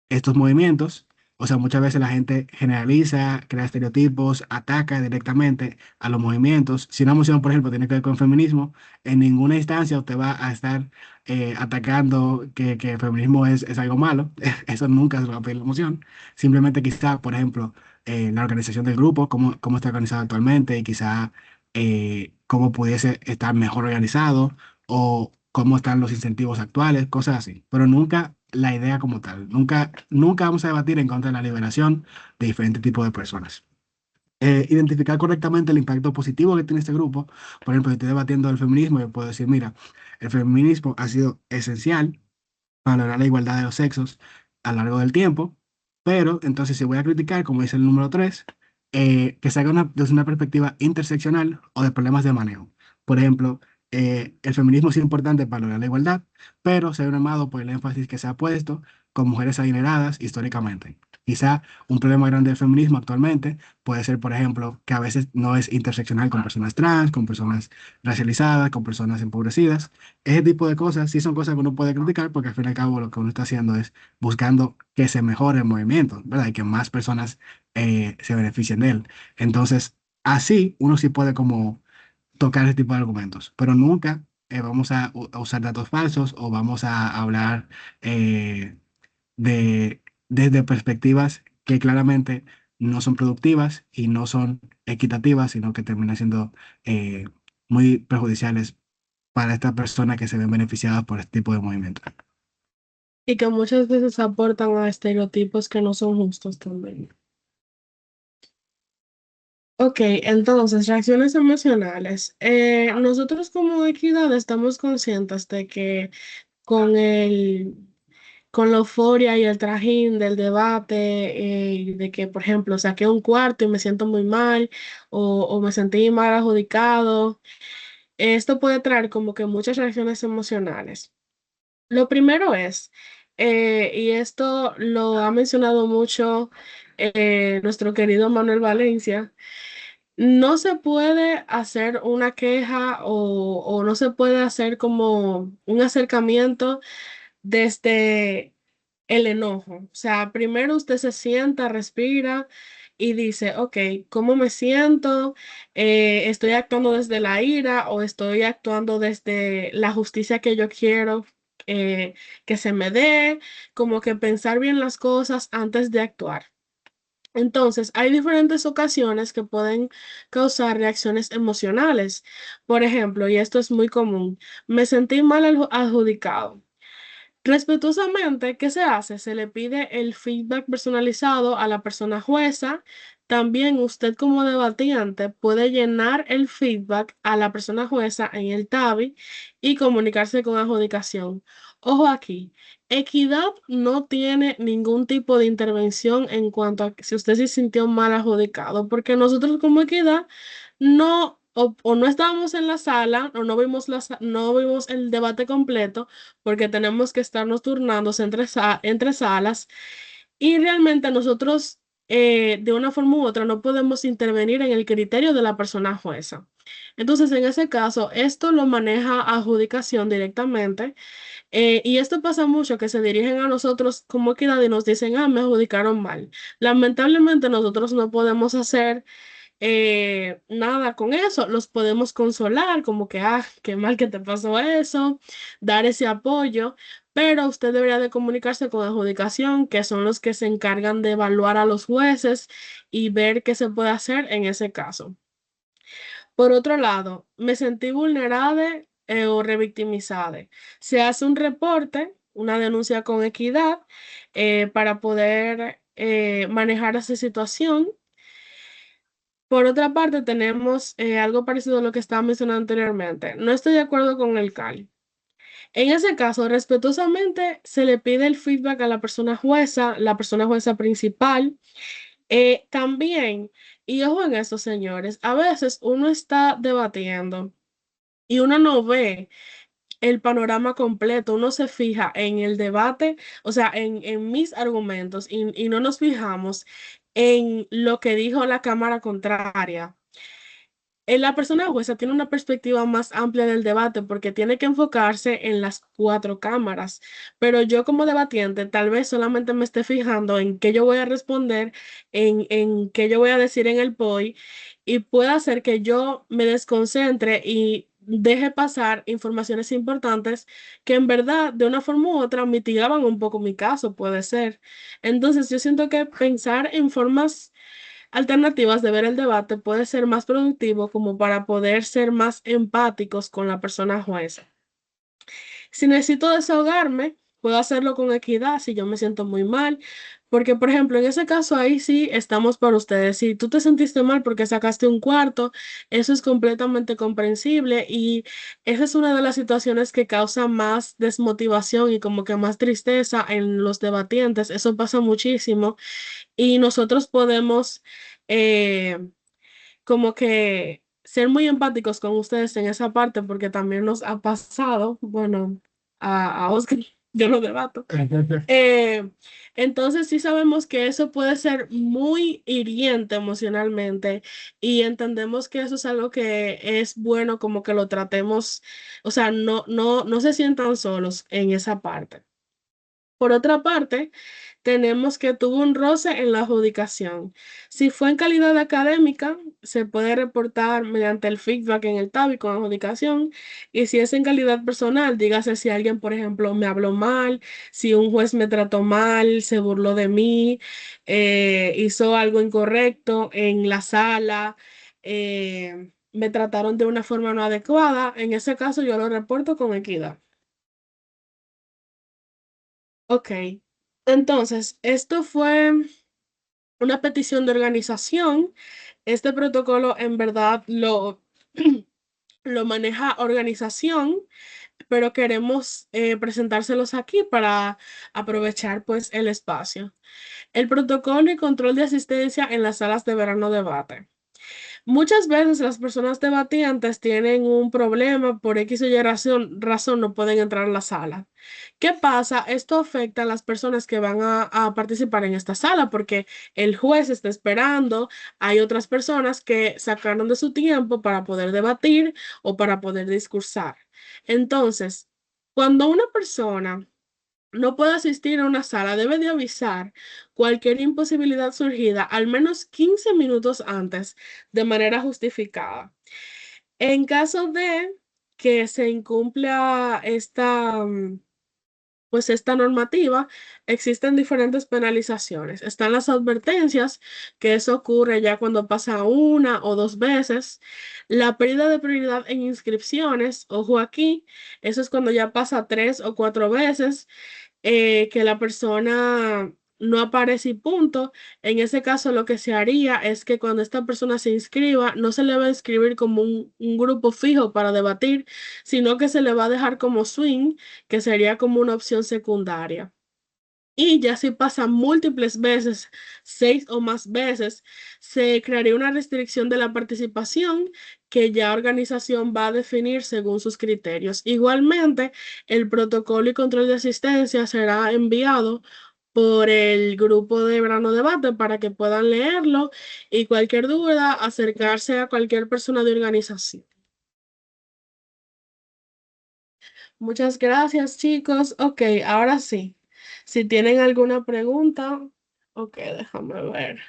estos movimientos. O sea, muchas veces la gente generaliza, crea estereotipos, ataca directamente a los movimientos. Si una emoción, por ejemplo, tiene que ver con feminismo, en ninguna instancia usted va a estar atacando que el feminismo es algo malo. Eso nunca se lo va a pedir la emoción. Simplemente quizá, por ejemplo, la organización del grupo, cómo está organizado actualmente y quizá cómo pudiese estar mejor organizado o cómo están los incentivos actuales, cosas así. Pero nunca la idea como tal. Nunca vamos a debatir en contra de la liberación de diferentes tipos de personas. Identificar correctamente el impacto positivo que tiene este grupo. Por ejemplo, si estoy debatiendo el feminismo, yo puedo decir, mira, el feminismo ha sido esencial para lograr la igualdad de los sexos a lo largo del tiempo, pero entonces si voy a criticar, como dice el número 3, que se haga desde una perspectiva interseccional o de problemas de manejo. Por ejemplo, el feminismo es importante para lograr la igualdad, pero se ha normado por el énfasis que se ha puesto con mujeres adineradas históricamente. Quizá un problema grande del feminismo actualmente puede ser, por ejemplo, que a veces no es interseccional con personas trans, con personas racializadas, con personas empobrecidas. Ese tipo de cosas sí son cosas que uno puede criticar porque al fin y al cabo lo que uno está haciendo es buscando que se mejore el movimiento, ¿verdad? Y que más personas se beneficien de él. Entonces, así uno sí puede como tocar ese tipo de argumentos, pero nunca vamos a usar datos falsos o vamos a hablar eh, de, desde perspectivas que claramente no son productivas y no son equitativas, sino que terminan siendo eh, muy perjudiciales para estas personas que se ven beneficiadas por este tipo de movimiento. Y que muchas veces aportan a estereotipos que no son justos también. Ok, entonces, reacciones emocionales. Nosotros como equidad estamos conscientes de que con con la euforia y el trajín del debate, de que, por ejemplo, saqué un cuarto y me siento muy mal o me sentí mal adjudicado, esto puede traer como que muchas reacciones emocionales. Lo primero es, y esto lo ha mencionado mucho nuestro querido Manuel Valencia, no se puede hacer una queja o no se puede hacer como un acercamiento desde el enojo. O sea, primero usted se sienta, respira y dice, ok, ¿cómo me siento? ¿Estoy actuando desde la ira o estoy actuando desde la justicia que yo quiero que se me dé? Como que pensar bien las cosas antes de actuar. Entonces, hay diferentes ocasiones que pueden causar reacciones emocionales. Por ejemplo, y esto es muy común, me sentí mal adjudicado. Respetuosamente, ¿qué se hace? Se le pide el feedback personalizado a la persona jueza. También usted como debatiente puede llenar el feedback a la persona jueza en el TABI y comunicarse con adjudicación. Ojo aquí, equidad no tiene ningún tipo de intervención en cuanto a si usted se sintió mal adjudicado, porque nosotros como equidad no o no estábamos en la sala o no vimos el debate completo porque tenemos que estarnos turnándose entre salas y realmente nosotros de una forma u otra no podemos intervenir en el criterio de la persona jueza. Entonces, en ese caso, esto lo maneja adjudicación directamente y esto pasa mucho, que se dirigen a nosotros como equidad y nos dicen, ah, me adjudicaron mal. Lamentablemente nosotros no podemos hacer nada con eso, los podemos consolar, como que, ah, qué mal que te pasó eso, dar ese apoyo, pero usted debería de comunicarse con adjudicación, que son los que se encargan de evaluar a los jueces y ver qué se puede hacer en ese caso. Por otro lado, me sentí vulnerada o revictimizada. Se hace un reporte, una denuncia con equidad para poder manejar esa situación. Por otra parte, tenemos algo parecido a lo que estaba mencionando anteriormente. No estoy de acuerdo con el CAL. En ese caso, respetuosamente, se le pide el feedback a la persona jueza principal. También, y ojo en esto, señores, a veces uno está debatiendo y uno no ve el panorama completo, uno se fija en el debate, o sea, en mis argumentos y no nos fijamos en lo que dijo la cámara contraria. La persona jueza tiene una perspectiva más amplia del debate porque tiene que enfocarse en las cuatro cámaras, pero yo como debatiente tal vez solamente me esté fijando en qué yo voy a responder, en qué yo voy a decir en el POI y pueda hacer que yo me desconcentre y deje pasar informaciones importantes que en verdad de una forma u otra mitigaban un poco mi caso, puede ser. Entonces yo siento que pensar en formas alternativas de ver el debate puede ser más productivo como para poder ser más empáticos con la persona jueza. Si necesito desahogarme, puedo hacerlo con equidad si yo me siento muy mal, porque por ejemplo, en ese caso ahí sí estamos para ustedes. Si tú te sentiste mal porque sacaste un cuarto, eso es completamente comprensible y esa es una de las situaciones que causa más desmotivación y como que más tristeza en los debatientes. Eso pasa muchísimo y nosotros podemos eh, como que ser muy empáticos con ustedes en esa parte porque también nos ha pasado, bueno, a Oscar, yo lo debato. Eh, entonces sí sabemos que eso puede ser muy hiriente emocionalmente y entendemos que eso es algo que es bueno como que lo tratemos, o sea, no se sientan solos en esa parte. Por otra parte, tenemos que tuvo un roce en la adjudicación. Si fue en calidad académica, se puede reportar mediante el feedback en el tab y con adjudicación. Y si es en calidad personal, dígase si alguien, por ejemplo, me habló mal, si un juez me trató mal, se burló de mí, hizo algo incorrecto en la sala, me trataron de una forma no adecuada, en ese caso yo lo reporto con equidad. Ok, entonces, esto fue una petición de organización. Este protocolo en verdad lo maneja organización, pero queremos presentárselos aquí para aprovechar pues el espacio. El protocolo y control de asistencia en las salas de verano debate. Muchas veces las personas debatientes tienen un problema por X o Y razón no pueden entrar a la sala. ¿Qué pasa? Esto afecta a las personas que van a participar en esta sala porque el juez está esperando, hay otras personas que sacaron de su tiempo para poder debatir o para poder discursar. Entonces, cuando una persona no puede asistir a una sala, debe de avisar cualquier imposibilidad surgida al menos 15 minutos antes de manera justificada. En caso de que se incumpla pues esta normativa, existen diferentes penalizaciones. Están las advertencias, que eso ocurre ya cuando pasa una o dos veces. La pérdida de prioridad en inscripciones, ojo aquí, eso es cuando ya pasa tres o cuatro veces que la persona no aparece y punto. En ese caso, lo que se haría es que cuando esta persona se inscriba, no se le va a inscribir como un grupo fijo para debatir, sino que se le va a dejar como swing, que sería como una opción secundaria. Y ya si pasa múltiples veces, seis o más veces, se crearía una restricción de la participación que ya organización va a definir según sus criterios. Igualmente, el protocolo y control de asistencia será enviado por el grupo de Verano Debate para que puedan leerlo y cualquier duda, acercarse a cualquier persona de organización. Muchas gracias, chicos. Ok, ahora sí. Si tienen alguna pregunta, ok, déjame ver.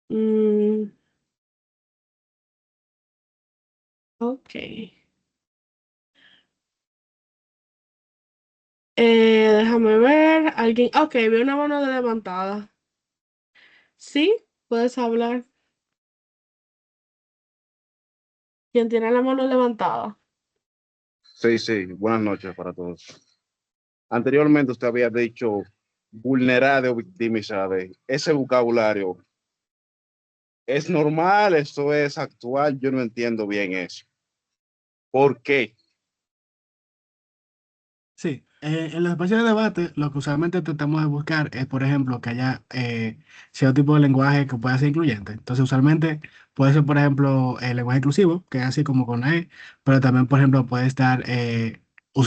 Mm, ok. Déjame ver. Alguien. Ok, veo una mano levantada. ¿Sí? ¿Puedes hablar? ¿Quién tiene la mano levantada? Sí, sí, buenas noches para todos. Anteriormente usted había dicho vulnerable o victimizable. Ese vocabulario es normal, esto es actual, yo no entiendo bien eso. ¿Por qué? Sí, en los espacios de debate lo que usualmente tratamos de buscar es, por ejemplo, que haya cierto tipo de lenguaje que pueda ser incluyente. Entonces, usualmente puede ser, por ejemplo, el lenguaje inclusivo, que es así como con la E, pero también, por ejemplo, puede estar,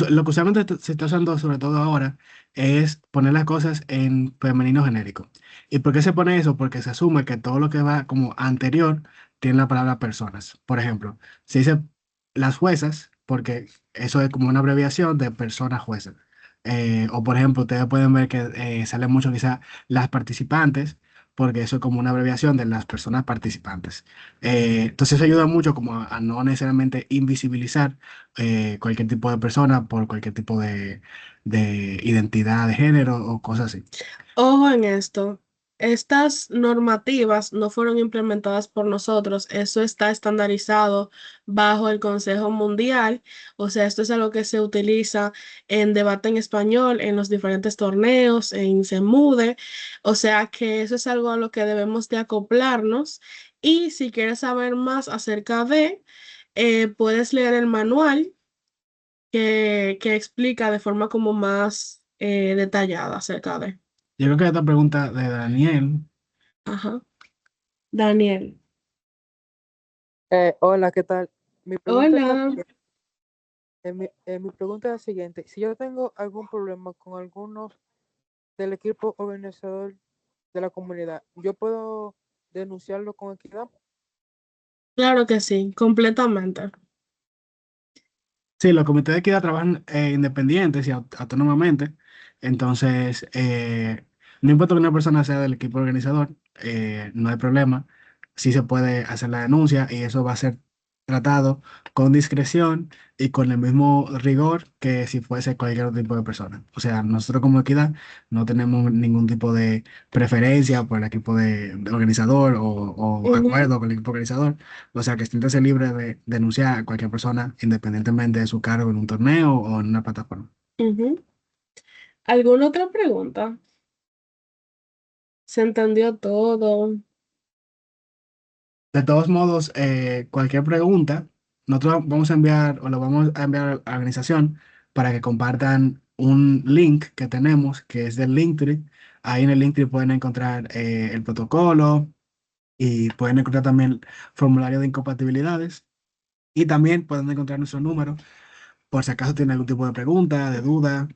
lo que usualmente se está usando, sobre todo ahora, es poner las cosas en femenino genérico. ¿Y por qué se pone eso? Porque se asume que todo lo que va como anterior tiene la palabra personas. Por ejemplo, se dice las juezas, porque eso es como una abreviación de persona jueza. O por ejemplo, ustedes pueden ver que sale mucho quizá las participantes, porque eso es como una abreviación de las personas participantes. Entonces eso ayuda mucho como a no necesariamente invisibilizar cualquier tipo de persona por cualquier tipo de identidad de género o cosas así. Ojo en esto, estas normativas no fueron implementadas por nosotros, eso está estandarizado bajo el Consejo Mundial, o sea, esto es algo que se utiliza en debate en español, en los diferentes torneos, en CEMUDE, o sea que eso es algo a lo que debemos de acoplarnos y si quieres saber más acerca de, puedes leer el manual que explica de forma como más detallada acerca de. Yo creo que esta pregunta de Daniel, Ajá. Daniel. Hola, ¿qué tal? Mi pregunta es la Hola. siguiente. Mi pregunta es la siguiente. Si yo tengo algún problema con algunos del equipo organizador de la comunidad, ¿yo puedo denunciarlo con equidad? Claro que sí, completamente. sí, los comités de equidad trabajan independientes y autónomamente, entonces no importa que una persona sea del equipo organizador, no hay problema, sí se puede hacer la denuncia y eso va a ser tratado con discreción y con el mismo rigor que si fuese cualquier otro tipo de persona. O sea, nosotros como equidad no tenemos ningún tipo de preferencia por el equipo de organizador o Ujú, acuerdo con el equipo organizador. O sea, que siéntase libre de denunciar a cualquier persona independientemente de su cargo en un torneo o en una plataforma. ujú. ¿Alguna otra pregunta? ¿Se entendió todo? De todos modos, cualquier pregunta, nosotros vamos a enviar o lo vamos a enviar a la organización para que compartan un link que tenemos, que es del Linktree. Ahí en el Linktree pueden encontrar el protocolo y pueden encontrar también formulario de incompatibilidades y también pueden encontrar nuestro número por si acaso tienen algún tipo de pregunta, de duda,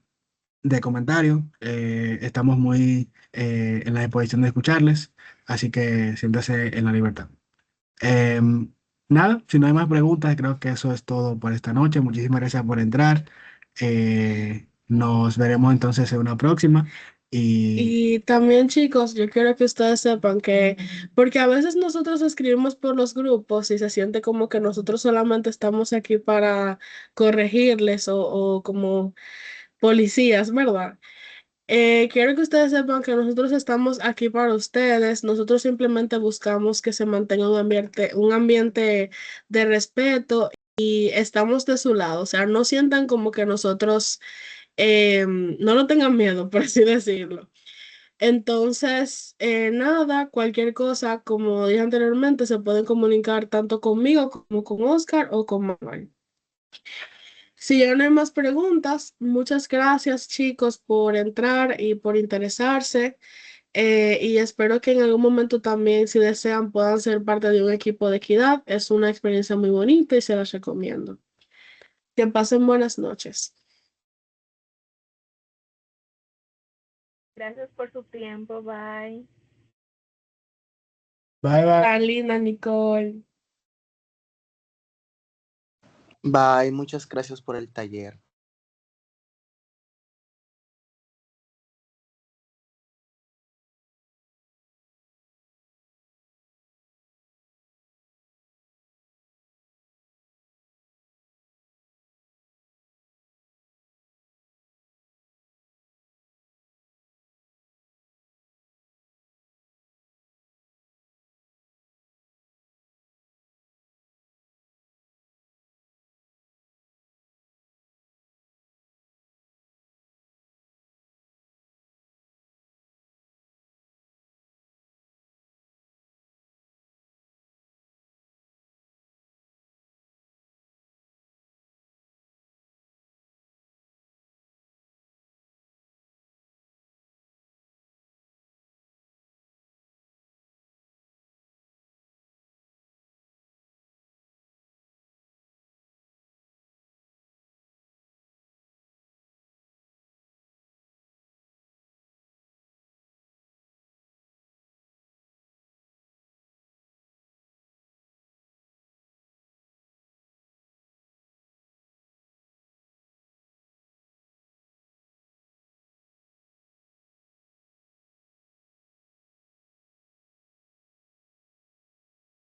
de comentario. Estamos muy en la disposición de escucharles, así que siéntase en la libertad. Em, nada, si no hay más preguntas, creo que eso es todo por esta noche. Muchísimas gracias por entrar. Nos veremos entonces en una próxima. Y Y también, chicos, yo quiero que ustedes sepan que, porque a veces nosotros escribimos por los grupos y se siente como que nosotros solamente estamos aquí para corregirles o como policías, ¿verdad? Quiero que ustedes sepan que nosotros estamos aquí para ustedes. Nosotros simplemente buscamos que se mantenga un ambiente de respeto y estamos de su lado. O sea, no sientan como que nosotros, no lo tengan miedo, por así decirlo. Entonces, nada, cualquier cosa, como dije anteriormente, se pueden comunicar tanto conmigo como con Oscar o con Manuel. Si ya no hay más preguntas, muchas gracias chicos por entrar y por interesarse. Y espero que en algún momento también, si desean, puedan ser parte de un equipo de equidad. Es una experiencia muy bonita y se las recomiendo. Que pasen buenas noches. Gracias por su tiempo. Bye. bye bye. Tan linda, Nicole. Bye, muchas gracias por el taller.